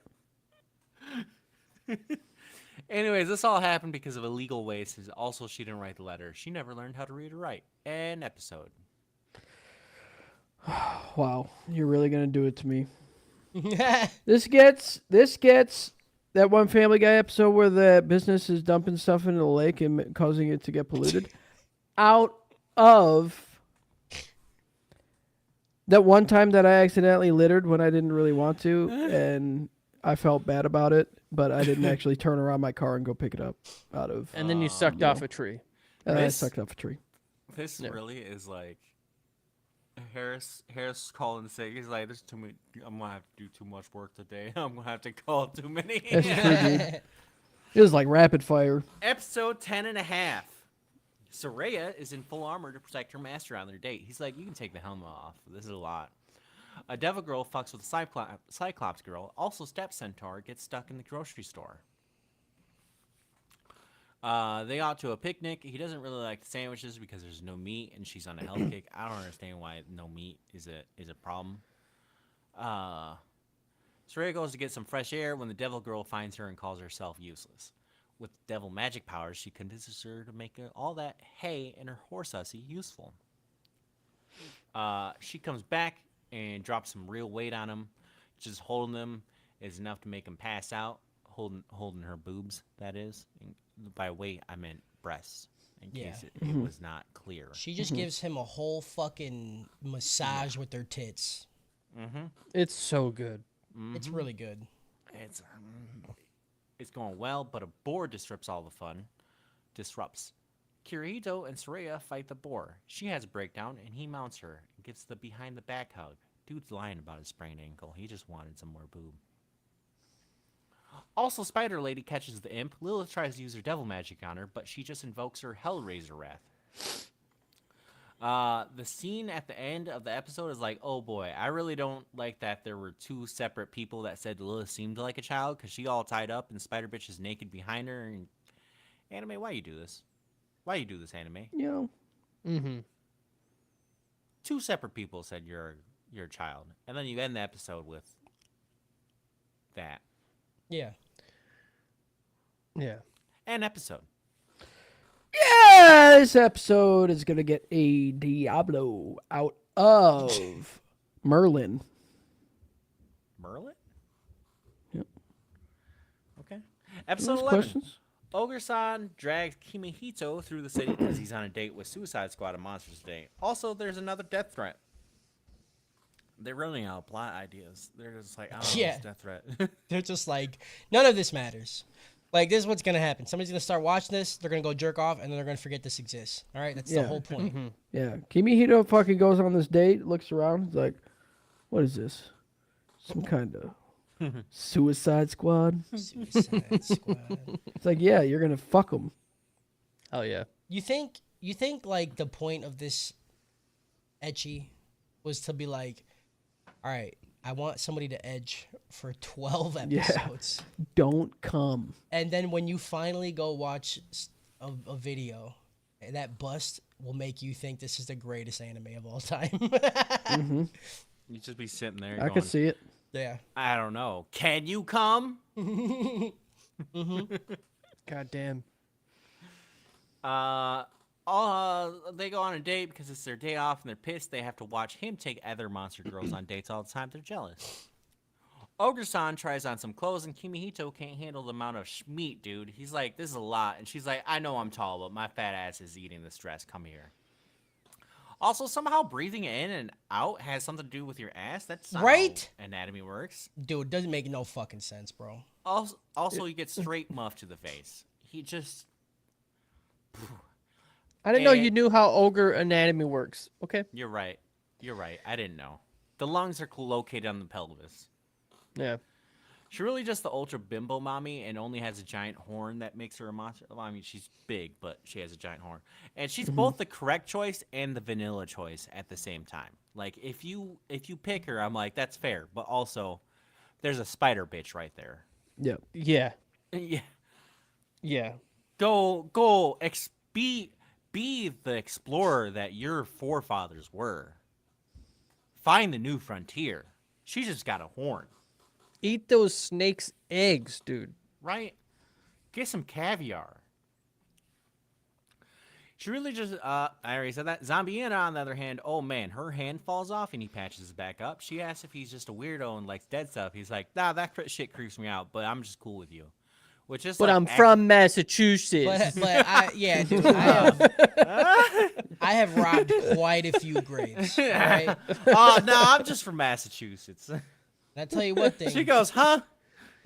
Anyways, this all happened because of illegal waste. Also, she didn't write the letter. She never learned how to read or write. An episode. Wow, you're really gonna do it to me. This gets that one Family Guy episode where the business is dumping stuff into the lake and causing it to get polluted. Out of that one time that I accidentally littered when I didn't really want to, and I felt bad about it, but I didn't actually turn around my car and go pick it up out of. And then you sucked off a tree. And I This- sucked off a tree. This Yeah. really is like Harris calling sick. He's like, "There's too many. I'm gonna have to do too much work today. I'm gonna have to call too many." That's true, dude. It was like rapid fire. Episode 10 and a half. Soraya is in full armor to protect her master on their date. He's like, "You can take the helmet off. This is a lot." A devil girl fucks with a Cyclops girl. Also, Step Centaur gets stuck in the grocery store. They got to a picnic. He doesn't really like the sandwiches because there's no meat, and she's on a health kick. I don't understand why no meat is a problem. Soraya goes to get some fresh air when the devil girl finds her and calls herself useless. With devil magic powers, she convinces her to make all that hay and her horse hussy useful. She comes back and drops some real weight on him. Just holding them is enough to make him pass out. Holding her boobs, that is. And by weight, I meant breasts, in Yeah. case it was not clear. She just gives him a whole fucking massage with her tits. It's so good. It's really good. It's going well, but a boar disrupts all the fun. Kirito and Soraya fight the boar. She has a breakdown, and he mounts her and gets the behind the back hug. Dude's lying about his sprained ankle. He just wanted some more boob. Also, Spider Lady catches the imp. Lilith tries to use her devil magic on her, but she just invokes her Hellraiser wrath. The scene at the end of the episode is like, oh boy, I really don't like that there were 2 separate people that said Lilith seemed like a child because she all tied up and Spider Bitch is naked behind her. And anime, why you do this? Why you do this, anime? You know, Mm-hmm. 2 separate people said you're a child, and then you end the episode with that. Yeah. Yeah. An episode. yeah, this episode is gonna get a Diablo out of Merlin. Merlin? Yep. Okay. Episode Those 11. questions? Ogre-san drags Kimihito through the city because he's on a date with Suicide Squad and Monsters today. Also, there's another death threat. They're running out of plot ideas. They're just like, oh, Yeah. it's death threat. They're just like, none of this matters. Like, this is what's going to happen. Somebody's going to start watching this, they're going to go jerk off, and then they're going to forget this exists. All right? That's the Yeah. whole point. Yeah, Kimihito fucking goes on this date, looks around, he's like, "What is this? Some kind of Suicide Squad?" Suicide Squad. It's like, yeah, you're gonna fuck them. Oh yeah. You think like the point of this ecchi was to be like, all right, I want somebody to edge for 12 Yeah. episodes. Don't come. And then when you finally go watch a video, that bust will make you think this is the greatest anime of all time. You just be sitting there I going, could see it. Yeah. I don't know. Can you come? God damn. They go on a date because it's their day off and they're pissed. They have to watch him take other monster girls on dates all the time. They're jealous. Ogre-san tries on some clothes and Kimihito can't handle the amount of meat, dude. He's like, this is a lot. And she's like, I know I'm tall, but my fat ass is eating this dress. Come here. Also, somehow breathing in and out has something to do with your ass. That's not Right? how anatomy works. Dude, doesn't make no fucking sense, bro. Also, he gets straight muff to the face. He just. I didn't know And- you knew how ogre anatomy works. Okay. You're right. You're right. I didn't know. The lungs are located on the pelvis. Yeah. She really just the ultra bimbo mommy and only has a giant horn that makes her a monster. Well, I mean, she's big, but she has a giant horn. And she's both the correct choice and the vanilla choice at the same time. Like if you pick her, I'm like, that's fair. But also, there's a spider bitch right there. Yep. Yeah. Yeah. Yeah. Be the explorer that your forefathers were. Find the new frontier. She just got a horn. Eat those snakes' eggs, dude. Right? Get some caviar. She really just, I already said that. Zombieana, on the other hand, oh man, her hand falls off and he patches it back up. She asks if he's just a weirdo and likes dead stuff. He's like, nah, that shit creeps me out, but I'm just cool with you. Which is But like I'm from Massachusetts. Yeah, dude, I have robbed quite a few graves. All right? Oh, no, I'm just from Massachusetts. And I tell you one thing. She goes, huh?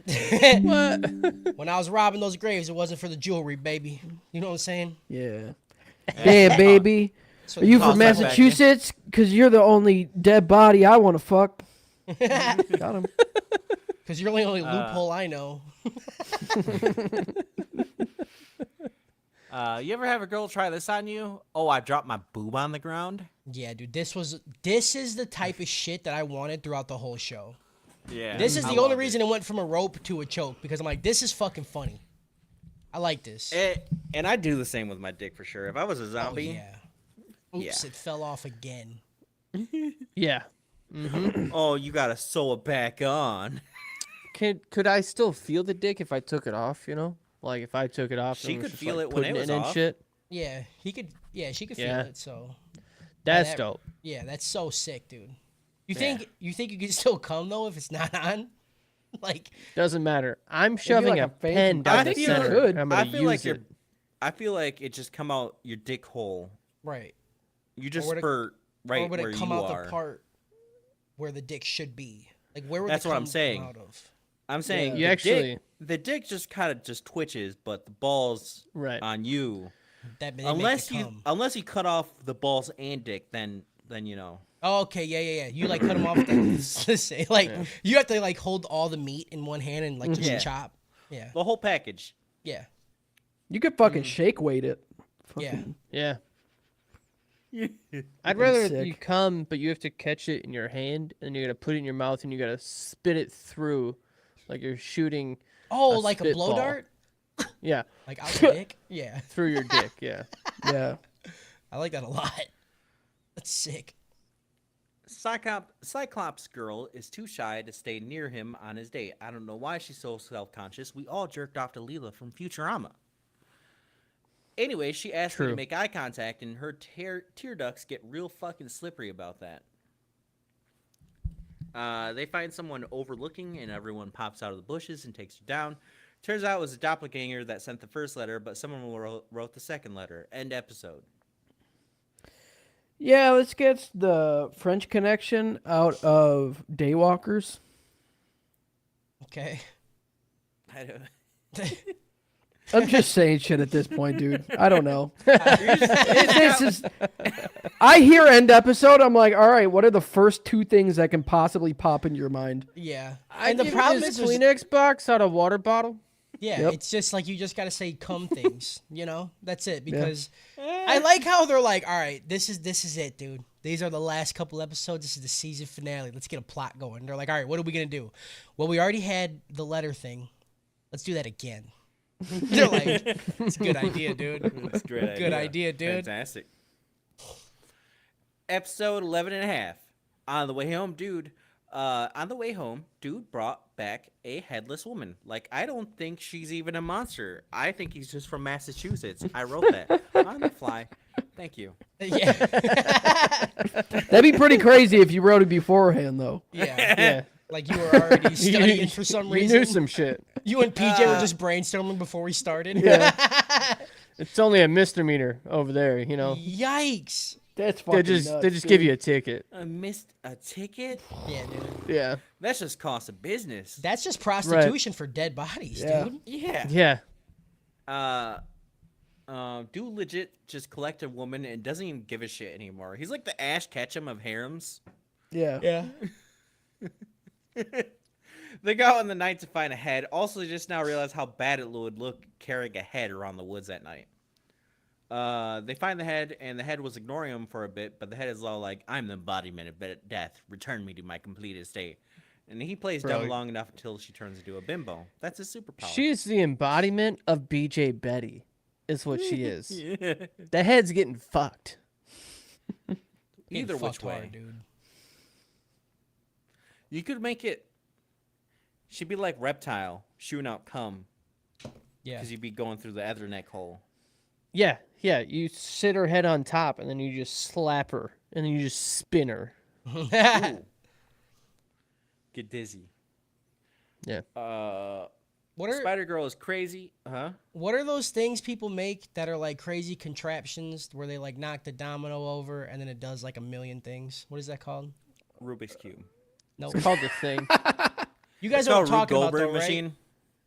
When I was robbing those graves, it wasn't for the jewelry, baby. You know what I'm saying? Yeah. Yeah, baby. So Are you Toss from that back in. Massachusetts? Because you're the only dead body I want to fuck. Got him. Because you're the only loophole I know. You ever have a girl try this on you? Oh, I dropped my boob on the ground. Yeah, dude, this is the type of shit that I wanted throughout the whole show. Yeah. This is I the only loved reason it went from a rope to a choke, because I'm like, this is fucking funny. I like this. And I do the same with my dick for sure. If I was a Oh, zombie, yeah. Oops, Yeah. it fell off again. Yeah. oh, you gotta sew it back on. Could I still feel the dick if I took it off? You know, like if I took it off, She and was could just, feel like, it when putting it was in off. shit. Yeah, he could. Yeah, she could Yeah. feel it. So That's that- dope. yeah, that's so sick, dude. You Yeah. think you can still come though if it's not on? Like, Doesn't matter. I'm shoving like a a fancy pen down I the feel- center. could. I'm gonna I feel use like it. I feel like it just come out your dick hole. right? You just would it- spurt right or would where it come you out are. the part where the dick should be? Like, where would That's the what I'm cum come saying. out of? I'm saying You the actually- dick, the dick just kind of just twitches, but the balls Right. on you. That they Unless make the you cum. unless you cut off the balls and dick, then you know. Oh, okay, yeah. You like cut them off. Like you have to like hold all the meat in one hand and like just Yeah. chop. Yeah, The whole package. yeah, You could fucking shake weight it. yeah. Fucking- Yeah. I'd That'd be rather sick. you come, but you have to catch it in your hand, and you gotta put it in your mouth, and you gotta spit it through, like you're shooting. Oh, A like a blow spitball. dart? Yeah, Like out the dick? Yeah, through your dick. Yeah. Yeah. I like that a lot. That's sick. Cyclops girl is too shy to stay near him on his date. I don't know why she's so self-conscious. We all jerked off to Leela from Futurama. Anyway, she asked me to True. make eye contact, and her tear ducts get real fucking slippery about that. They find someone overlooking, and everyone pops out of the bushes and takes her down. Turns out it was a doppelganger that sent the first letter, but someone wrote the second letter. End episode. Yeah, let's get the French Connection out of Daywalkers. Okay. I don't... I'm just saying shit at this point, dude. I don't know. This is. I hear end episode. I'm like, all right. What are the first two things that can possibly pop in your mind? Yeah. And And the problem is, there's- Kleenex box out of water bottle. yeah, Yep. it's just like you just gotta say cum things, you know? That's it. Because I like how they're like, all right, this is it, dude. These are the last couple episodes. This is the season finale. Let's get a plot going. They're like, all right, what are we gonna do? Well, we already had the letter thing. Let's do that again. They're like, it's a good idea, dude. That's a great Good idea, dude. Fantastic. Episode 11 and a half. On the way home, dude brought back a headless woman. Like, I don't think she's even a monster. I think he's just from Massachusetts. I wrote that on the fly. Thank you. Yeah. That'd be pretty crazy if you wrote it beforehand, though. Yeah. Yeah. Like you were already studying for some You reason. knew some shit. You and PJ were just brainstorming before we started. Yeah. It's only a misdemeanor over there, you know. Yikes. That's fucking nuts, They just give dude. you a ticket. I missed a ticket? Yeah, dude. Yeah. That's just cost of business. That's just prostitution for dead bodies, Yeah. dude. Yeah. Yeah. Dude legit just collected a woman and doesn't even give a shit anymore. He's like the Ash Ketchum of harems. Yeah. Yeah. They go out in the night to find a head. Also, they just now realize how bad it would look carrying a head around the woods at night. They find the head, and the head was ignoring them for a bit, but the head is all like, I'm the embodiment of death. Return me to my completed state. And he plays dumb Bro. long enough until she turns into a bimbo. That's his superpower. She's the embodiment of BJ Betty, is what she is. Yeah. The head's getting fucked. Either Getting which fucked way. hard, dude. You could make it. She'd be like Reptile, shooting out cum. Yeah. Because you'd be going through the ether neck hole. Yeah, yeah. You sit her head on top, and then you just slap her, and then you just spin her. Ooh. Get dizzy. Yeah. What are Spider Girl is crazy. Huh? what are those things people make that are like crazy contraptions where they like knock the domino over and then it does like a million things? What is that called? Rubik's Cube. No. It's called the thing. You guys It's know what I'm called Rube talking about Goldberg though, right? machine.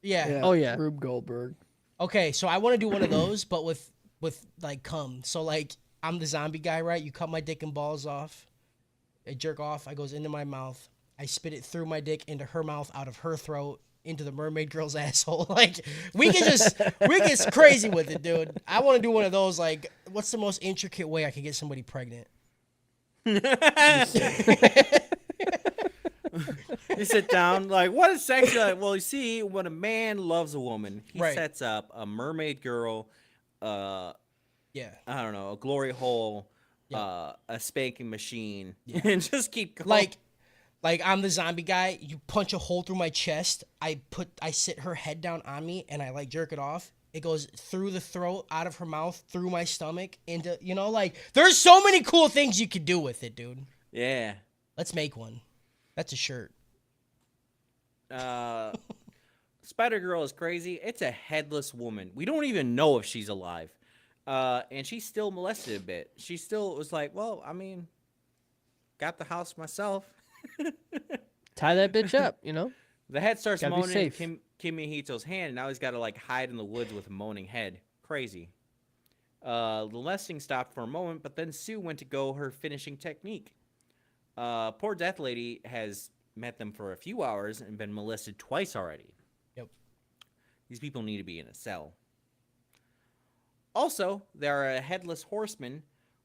Yeah. Oh, yeah. Rube Goldberg. Okay, so I want to do one of those, but with like cum. So like I'm the zombie guy, right? You cut my dick and balls off. I jerk off. I goes into my mouth. I spit it through my dick into her mouth, out of her throat, into the mermaid girl's asshole. Like we get crazy with it, dude. I want to do one of those. Like, what's the most intricate way I can get somebody pregnant? You sit down, like, what is sex? You're like, well, you see, when a man loves a woman, he Right. sets up a mermaid girl, Yeah. I don't know, a glory hole, Yeah. a spanking machine, and just keep going. Like I'm the zombie guy. You punch a hole through my chest. I sit her head down on me and I like jerk it off. It goes through the throat, out of her mouth, through my stomach, into like there's so many cool things you could do with it, dude. Yeah. Let's make one. That's a shirt. Spider Girl is crazy. It's a headless woman. We don't even know if she's alive. And she's still molested a bit. She still was like, well, I mean, got the house myself. Tie that bitch up, you know? The head starts Gotta be moaning in safe. Kimi Hito's hand, and now he's got to like hide in the woods with a moaning head. Crazy. The molesting stopped for a moment, but then Sue went to go her finishing technique. Poor Death Lady has met them for a few hours and been molested twice already. Yep. These people need to be in a cell. Also, there are a headless horseman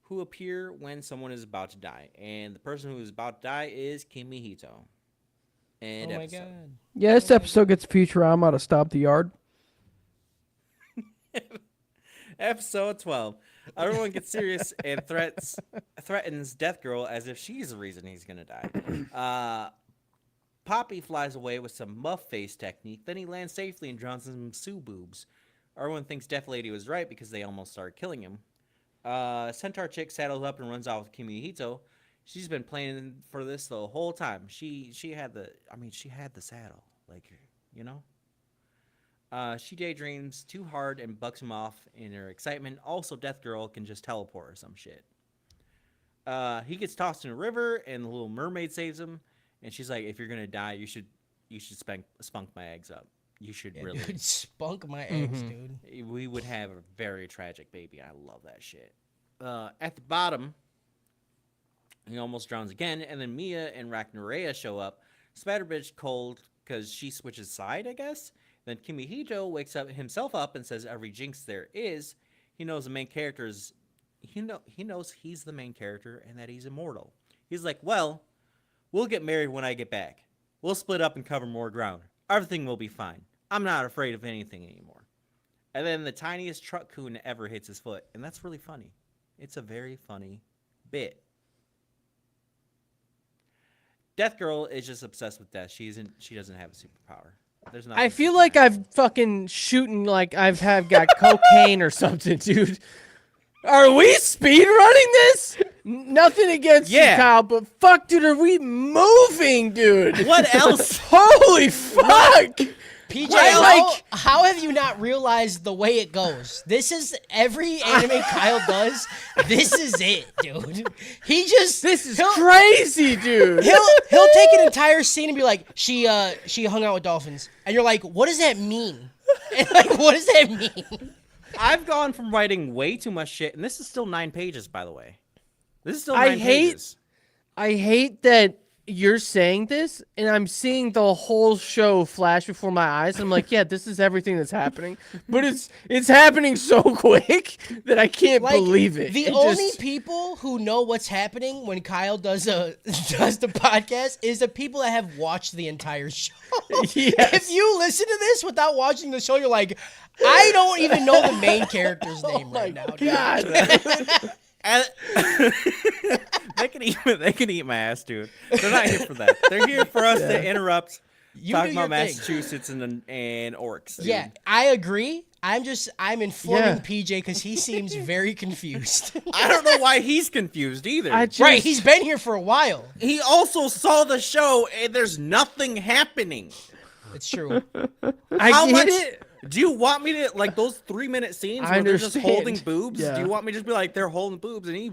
who appear when someone is about to die, and the person who is about to die is Kimi Hito. And Oh my episode. god. Yeah, this episode gets Futurama to stop the yard. Episode 12. Everyone gets serious and threatens Death Girl as if she's the reason he's gonna die. Poppy flies away with some muff face technique. Then he lands safely and drowns in some Sue boobs. Everyone thinks Death Lady was right because they almost started killing him. Centaur chick saddles up and runs off with Kimi Hito. She's been planning for this the whole time. She had the saddle, like, you know. She daydreams too hard and bucks him off in her excitement. Also, Death Girl can just teleport or some shit. He gets tossed in a river, and the little mermaid saves him. And she's like, "If you're gonna die, you should spunk my eggs up. You should Yeah, really. dude, spunk my eggs, dude. We would have a very tragic baby. I love that shit." At the bottom, he almost drowns again, and then Mia and Ragnarea show up. Spider Bitch cold because she switches side, I guess. Then Kimi Hito wakes up himself up and says, "Every jinx there is." He knows the main character is. He knows he's the main character and that he's immortal. He's like, "Well, we'll get married when I get back. We'll split up and cover more ground. Everything will be fine. I'm not afraid of anything anymore." And then the tiniest truck coon ever hits his foot, and that's really funny. It's a very funny bit. Death Girl is just obsessed with death. She doesn't have a superpower. There's nothing I feel super- like I've fucking shooting like I've got cocaine or something, dude. Are we speed running this? Nothing against you, Yeah. Kyle, but fuck, dude, are we moving, dude? What else? Holy fuck! PJ, Right, how have you not realized the way it goes? This is every anime Kyle does. This is it, dude. He just This is crazy, dude. he'll take an entire scene and be like, she hung out with dolphins, and you're like, what does that mean? And like, what does that mean? I've gone from writing way too much shit, and this is still 9 pages, by the way. This is still 9 pages. I hate that you're saying this, and I'm seeing the whole show flash before my eyes. And I'm like, yeah, this is everything that's happening, but it's happening so quick that I can't believe it. The only people who know what's happening when Kyle does the podcast is the people that have watched the entire show. Yes. If you listen to this without watching the show, you're like, I don't even know the main character's name right now. Dude. God. And they can eat my ass, dude. They're not here for that. They're here for us to interrupt You talking do your about thing. Massachusetts and orcs. Dude. Yeah, I agree. I'm informing Yeah. PJ because he seems very confused. I don't know why he's confused either. Right, he's been here for a while. He also saw the show, and there's nothing happening. It's true. How get much? it. Do you want me to like those 3-minute scenes I where they're just understand. holding boobs? Yeah. Do you want me to just be like they're holding boobs, and he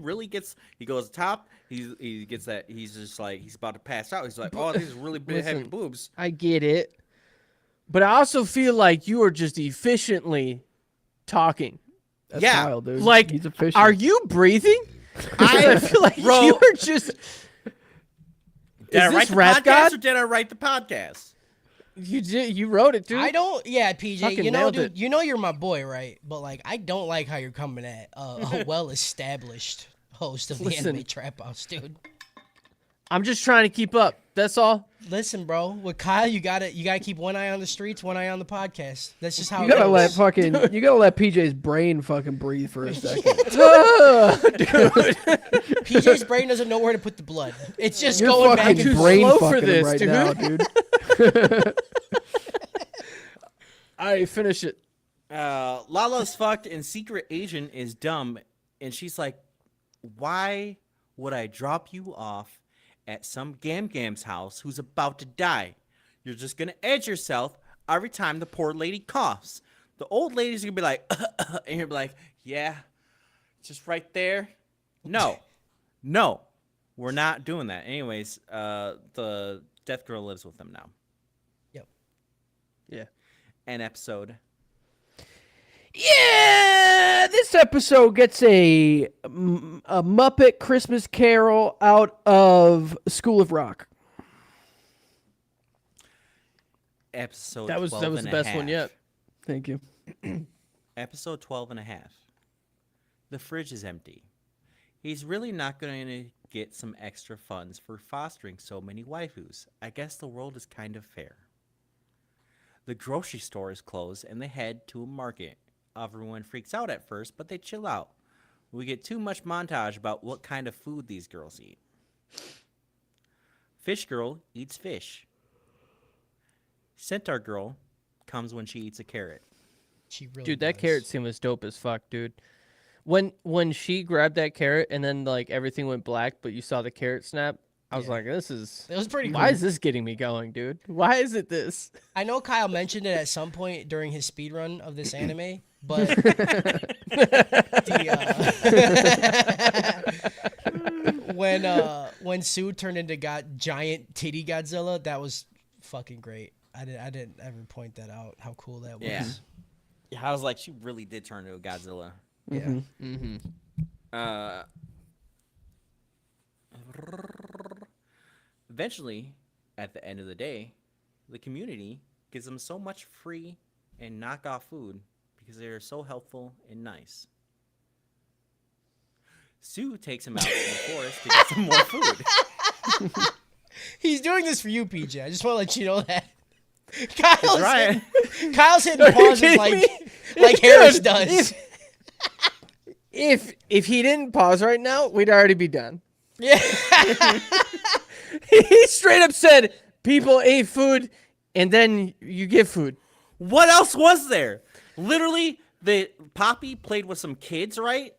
goes top. He gets that. He's just like he's about to pass out. He's like, oh, these are really big, heavy Listen. boobs. I get it, but I also feel like you are just efficiently talking. That's Yeah. Kyle, dude. Like, he's efficient. are you breathing? I feel like Bro. you are just. Did I Is write this the Rat podcast God? or did I write the podcast? You did. You wrote it, dude. I don't. Yeah, PJ. Fucking You know, nailed dude. it. You know you're my boy, right? But like, I don't like how you're coming at a well-established host of the Listen. Anime Trap House, dude. I'm just trying to keep up. That's all. Listen, bro. With Kyle, you gotta keep one eye on the streets, one eye on the podcast. That's just how You gotta it let goes. you gotta let PJ's brain fucking breathe for a second. PJ's brain doesn't know where to put the blood. It's just You're going back fucking and too brain slow for fucking this, right dude. now, dude. All right, finish it. Lala's fucked and secret agent is dumb, and she's like, why would I drop you off at some Gam's house who's about to die? You're just gonna edge yourself every time the poor lady coughs. The old lady's gonna be like, and you'll be like, yeah, just right there. No, we're not doing that. Anyways, the death girl lives with them now. Yep. Yeah. An episode. Yeah, this episode gets a Muppet Christmas Carol out of School of Rock. Episode That was 12 the and a best half. one yet. Thank you. Episode 12 and a half. The fridge is empty. He's really not going to get some extra funds for fostering so many waifus. I guess the world is kind of fair. The grocery store is closed and they head to a market. Everyone freaks out at first, but they chill out. We get too much montage about what kind of food these girls eat. Fish girl eats fish. Centaur girl comes when she eats a carrot. She really Dude, that does. carrot scene was dope as fuck, dude. When she grabbed that carrot and then like everything went black, but you saw the carrot snap, I was Yeah. like, this is It was pretty cool. why is this getting me going, dude? Why is it this? I know Kyle mentioned it at some point during his speed run of this anime, but when Sue turned into giant titty Godzilla, that was fucking great. I didn't ever point that out. How cool that was. Yeah. Yeah, I was like, she really did turn into a Godzilla. Yeah. Mm-hmm. Eventually, at the end of the day, the community gives them so much free and knockoff food because they are so helpful and nice. Sue takes him out to the forest to get some more food. He's doing this for you, PJ. I just want to let you know that. Ryan, Kyle's hitting pauses kidding like me? like Harris does. If he didn't pause right now, we'd already be done. Yeah. He straight up said people ate food and then you give food. what else was there? Literally, the Poppy played with some kids, right?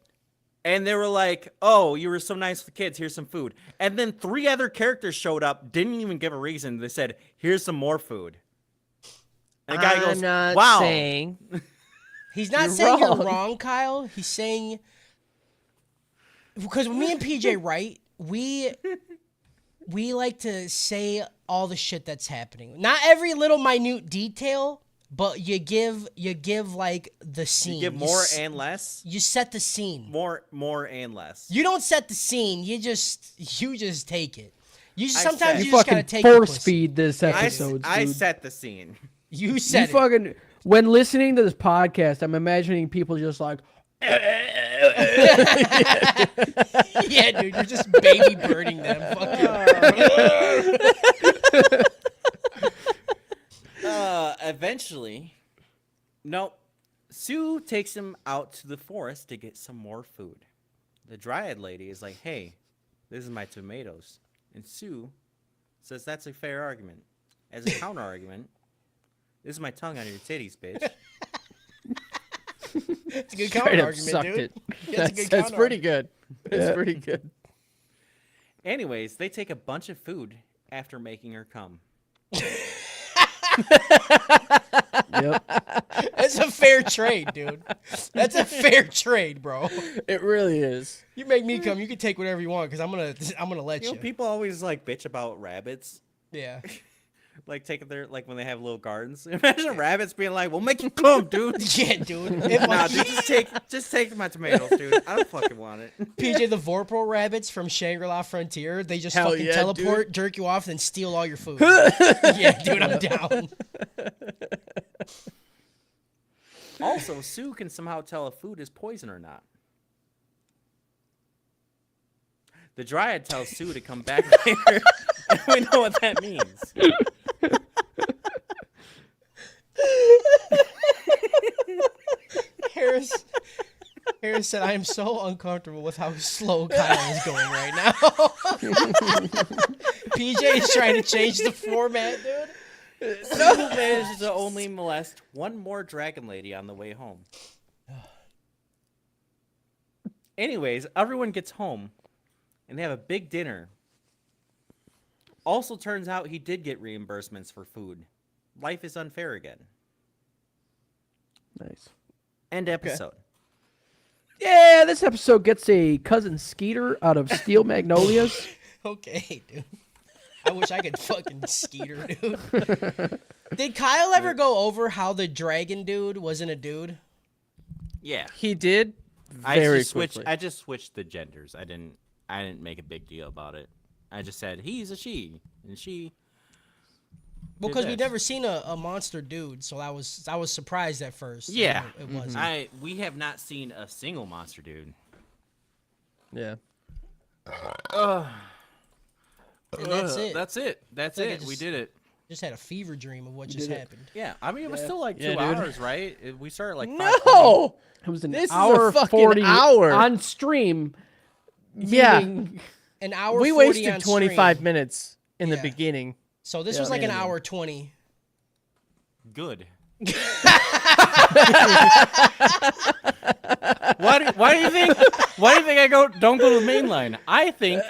And they were like, oh, you were so nice with the kids. Here's some food. And then 3 other characters showed up, didn't even give a reason. They said, here's some more food. And the guy I'm goes, not wow. saying. He's not You're saying wrong. you're wrong, Kyle. He's saying because me and PJ, right? We like to say all the shit that's happening. Not every little minute detail, but you give like the scene. You give more and less. you set the scene. More and less. You don't set the scene. You just take it. I Sometimes said- you You just gotta fucking take the force pussy. feed this episode, I dude. set the scene. You You said it. fucking when listening to this podcast, I'm imagining people just like, Yeah, dude, you're just baby birding them. Eventually, nope. Sue takes him out to the forest to get some more food. The dryad lady is like, "Hey, this is my tomatoes," and Sue says that's a fair argument. As a counter argument, this is my tongue on your titties, bitch. It's a good Straight counter up argument, sucked dude. it. That's a good That's counter pretty good. That's pretty good. Anyways, they take a bunch of food after making her come. "Yep, That's a fair trade, dude. That's a fair trade, bro. It really is. You make me come, you can take whatever you want because I'm gonna let You you. know, people always like bitch about rabbits. Yeah. Like taking their when they have little gardens. Imagine rabbits being like, "We'll make you come, dude." Yeah, dude. If Nah, dude, just take my tomatoes, dude. I don't fucking want it. PJ the Vorpal rabbits from Shangri-La Frontier, they just Hell fucking yeah, teleport, jerk you off, and steal all your food. Yeah, dude, I'm down. Also, Sue can somehow tell if food is poison or not. The dryad tells Sue to come back later, and we know what that means. Harris said, I am so uncomfortable with how slow Kyle is going right now. PJ is trying to change the format, dude. Sue manages to only molest one more dragon lady on the way home. Anyways, everyone gets home, and they have a big dinner. Also turns out he did get reimbursements for food. Life is unfair again. nice." End episode. Yeah, this episode gets a cousin Skeeter out of Steel Magnolias. Okay, dude. I wish I could fucking Skeeter, dude. Did Kyle ever go over how the dragon dude wasn't a dude? Yeah. He did I very just switched. quickly. I just switched the genders. I didn't make a big deal about it. I just said he's a she and she. Well, because we've this. never seen a monster dude, so I was surprised at first. Yeah, It wasn't. we have not seen a single monster dude. Yeah. And that's it. That's it. That's like I it. We just- did it. Just had a fever dream of what just did it. happened. Yeah, I mean it was still like Yeah, 2 dude. hours, right? We started like 5:20. No. It was an This is a hour fucking 40 hour. on stream. Yeah. meaning- An hour. We 40 wasted on 25 stream. minutes in the Yeah. beginning. So this Yeah. was like an Minimum. hour 20. Good. Why do you think? Why do you think I don't go to the main line? I think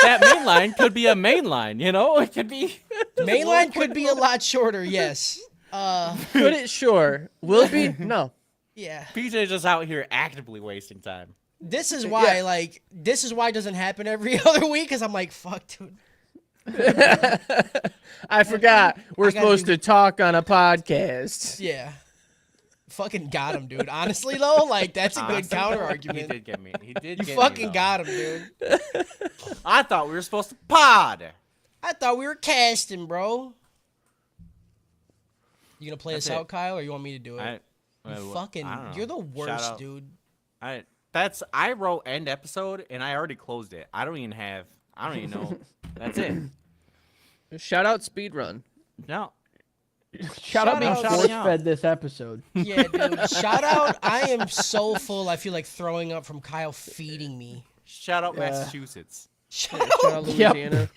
that main line could be a main line. You know, it could be. Mainline could be a lot shorter. Yes. Could it? Sure. Will be? No. Yeah. PJ just out here actively wasting time. This is why this is why it doesn't happen every other week because I'm like fuck, dude. I forgot. We're I gotta supposed do- to talk on a podcast. Yeah. Fucking got him, dude. Honestly though, like that's a good counter He argument. did get me. He did. You get fucking me, though. got him, dude. I thought we were supposed to pod. I thought we were casting, bro. You gonna play That's us it. out, Kyle, or you want me to do it? I You fucking, I don't know. you're the Shout worst, out. dude. I wrote end episode and I already closed it. I don't even know. That's it. Shout out speedrun. No. Shout out being out. force fed this episode. Yeah, dude. Shout out. I am so full. I feel like throwing up from Kyle feeding me. Shout out Yeah. Massachusetts. Shout Shout out Yep. Louisiana.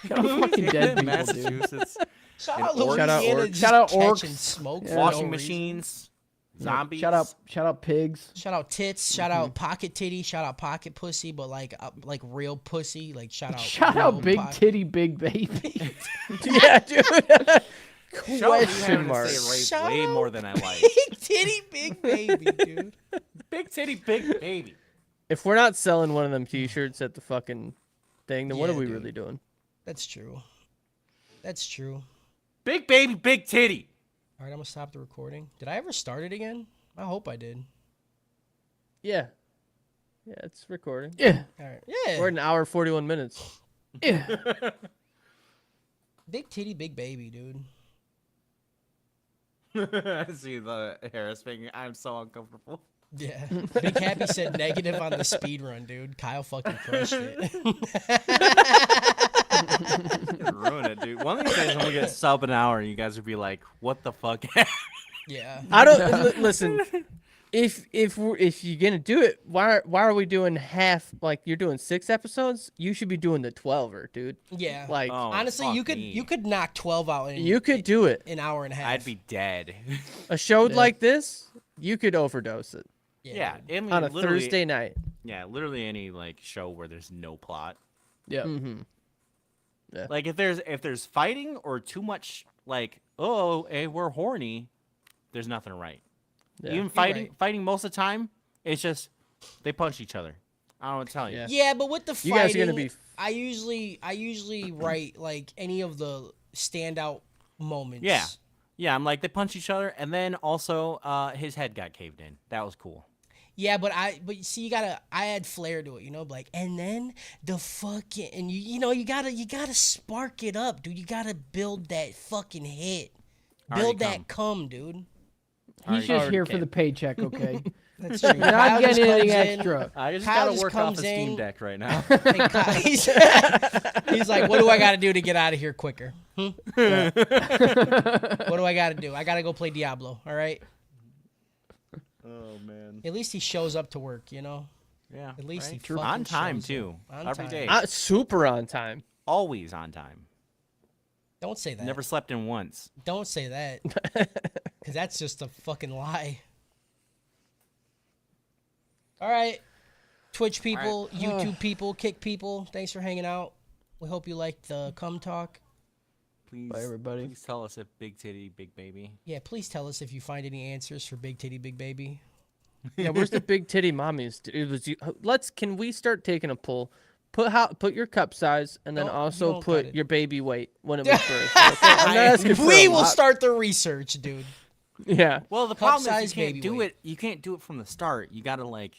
Shout out fucking dead people, dude. Massachusetts. Shout And out orcs. Louisiana. Shout out just Shout out catching orcs. Smoke Yeah. for no Washing reason. machines. Zombies. Shout out pigs. Shout out tits. Shout out pocket titty. Shout out pocket pussy, but like real pussy. Like shout out. Shout real out big pocket- titty, big baby. Yeah, dude. Show me Question having to mark. say rape Shut way up. more than I like. Big titty, big baby, dude. Big titty, big baby. If we're not selling one of them T-shirts at the fucking thing, then what are Yeah, we dude. really doing? That's true. That's true. Big baby, big titty. All right, I'm gonna stop the recording. Did I ever start it again? I hope I did. Yeah. Yeah, it's recording. Yeah. All right. Yeah. We're at an hour 41 minutes. Yeah. Big titty, big baby, dude. I see the Harris finger. I'm so uncomfortable. Yeah. Big Happy said negative on the speed run, dude. Kyle fucking crushed it. Ruin it, dude. One of these days when we get sub an hour, you guys would be like, "What the fuck?" Yeah. I don't listen. If you're gonna do it, why are we doing half? Like you're doing 6 episodes, you should be doing the 12er, dude. Yeah. Like Oh, honestly, fuck you me. could knock 12 out in you could do it. an hour and a half. I'd be dead. A show like this, you could overdose it Yeah, dude. I mean, on a literally- Thursday night. Yeah, literally any like show where there's no plot. Yeah. Mm-hmm. Like if there's fighting or too much like, oh, hey, we're horny, there's nothing right. Yeah. Even You're fighting right. fighting most of the time, it's just they punch each other. I don't know what to tell you. Yeah. Yeah, but with the You fighting, guys are gonna be- I usually write like any of the standout moments. Yeah. Yeah, I'm like they punch each other, and then also his head got caved in. That was cool. Yeah, but see, I add flair to it, you know, like, and then the fucking, and you gotta spark it up, dude. You gotta build that fucking hit, Already build come. that cum, dude. He's just here for the paycheck, okay? That's true. You're not Kyle just getting anything comes in, extra. I just Kyle gotta just work off comes a Steam in. Deck right now. and he's like, what do I gotta do to get out of here quicker? What do I gotta do? I gotta go play Diablo. All right. Oh man. At least he shows up to work, you know. Yeah. At least he right? fucking on time shows too. up. On Every time. day. Super on time. Always on time. Don't say that. Never slept in once. Don't say that. Because that's just a fucking lie. All right. Twitch people, YouTube people, Kick people, thanks for hanging out. We hope you liked the cum talk. Please, Bye, everybody. Please tell us if big titty, big baby. Yeah, please tell us if you find any answers for Big Titty, Big Baby. Yeah, where's the big titty mommies? It was you. Can we start taking a poll? Put your cup size and then Don't- you also don't put got it. your baby weight when it was birthed. Okay? I'm not asking for We a will lot. start the research, dude. Yeah. Well, the Cup problem is size you can't baby do weight. it. You can't do it from the start. You gotta like,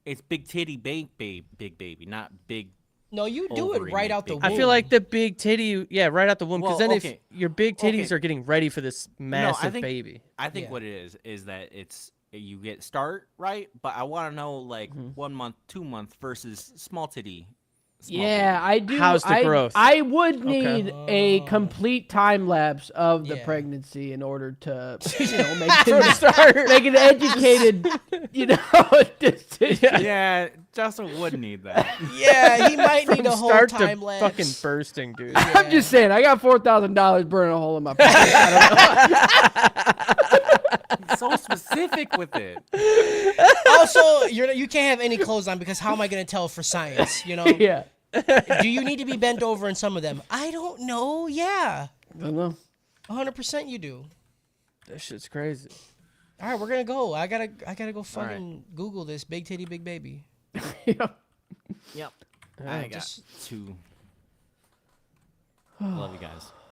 it's big titty, big baby, not big. No, you do it Ovary right make out the big womb. I feel like the big titty, yeah, right out the womb. Because Well, then okay. if your big titties Okay. are getting ready for this massive think- baby. I think Yeah. what it is that it's you get start right, but I want to know like Mm-hmm. 1 month, 2 month versus small titty. Small Yeah, baby. I do. How's the growth? I would Okay. need a complete time lapse of the Yeah. pregnancy in order to, make make an educated, decision. Yeah, Justin would need that. Yeah, he might need a whole Start to time lapse. fucking bursting, dude. I'm just saying, I got $4,000 burning a hole in my pocket. So specific with it. Also, you can't have any clothes on because how am I going to tell for science? You know? Yeah. Do you need to be bent over in some of them? I don't know. Yeah, I don't know. 100% you do. That shit's crazy. All right, we're gonna go. I gotta go fucking Google this big titty, big baby. Yeah. Yep. I got just- 2. Love you guys.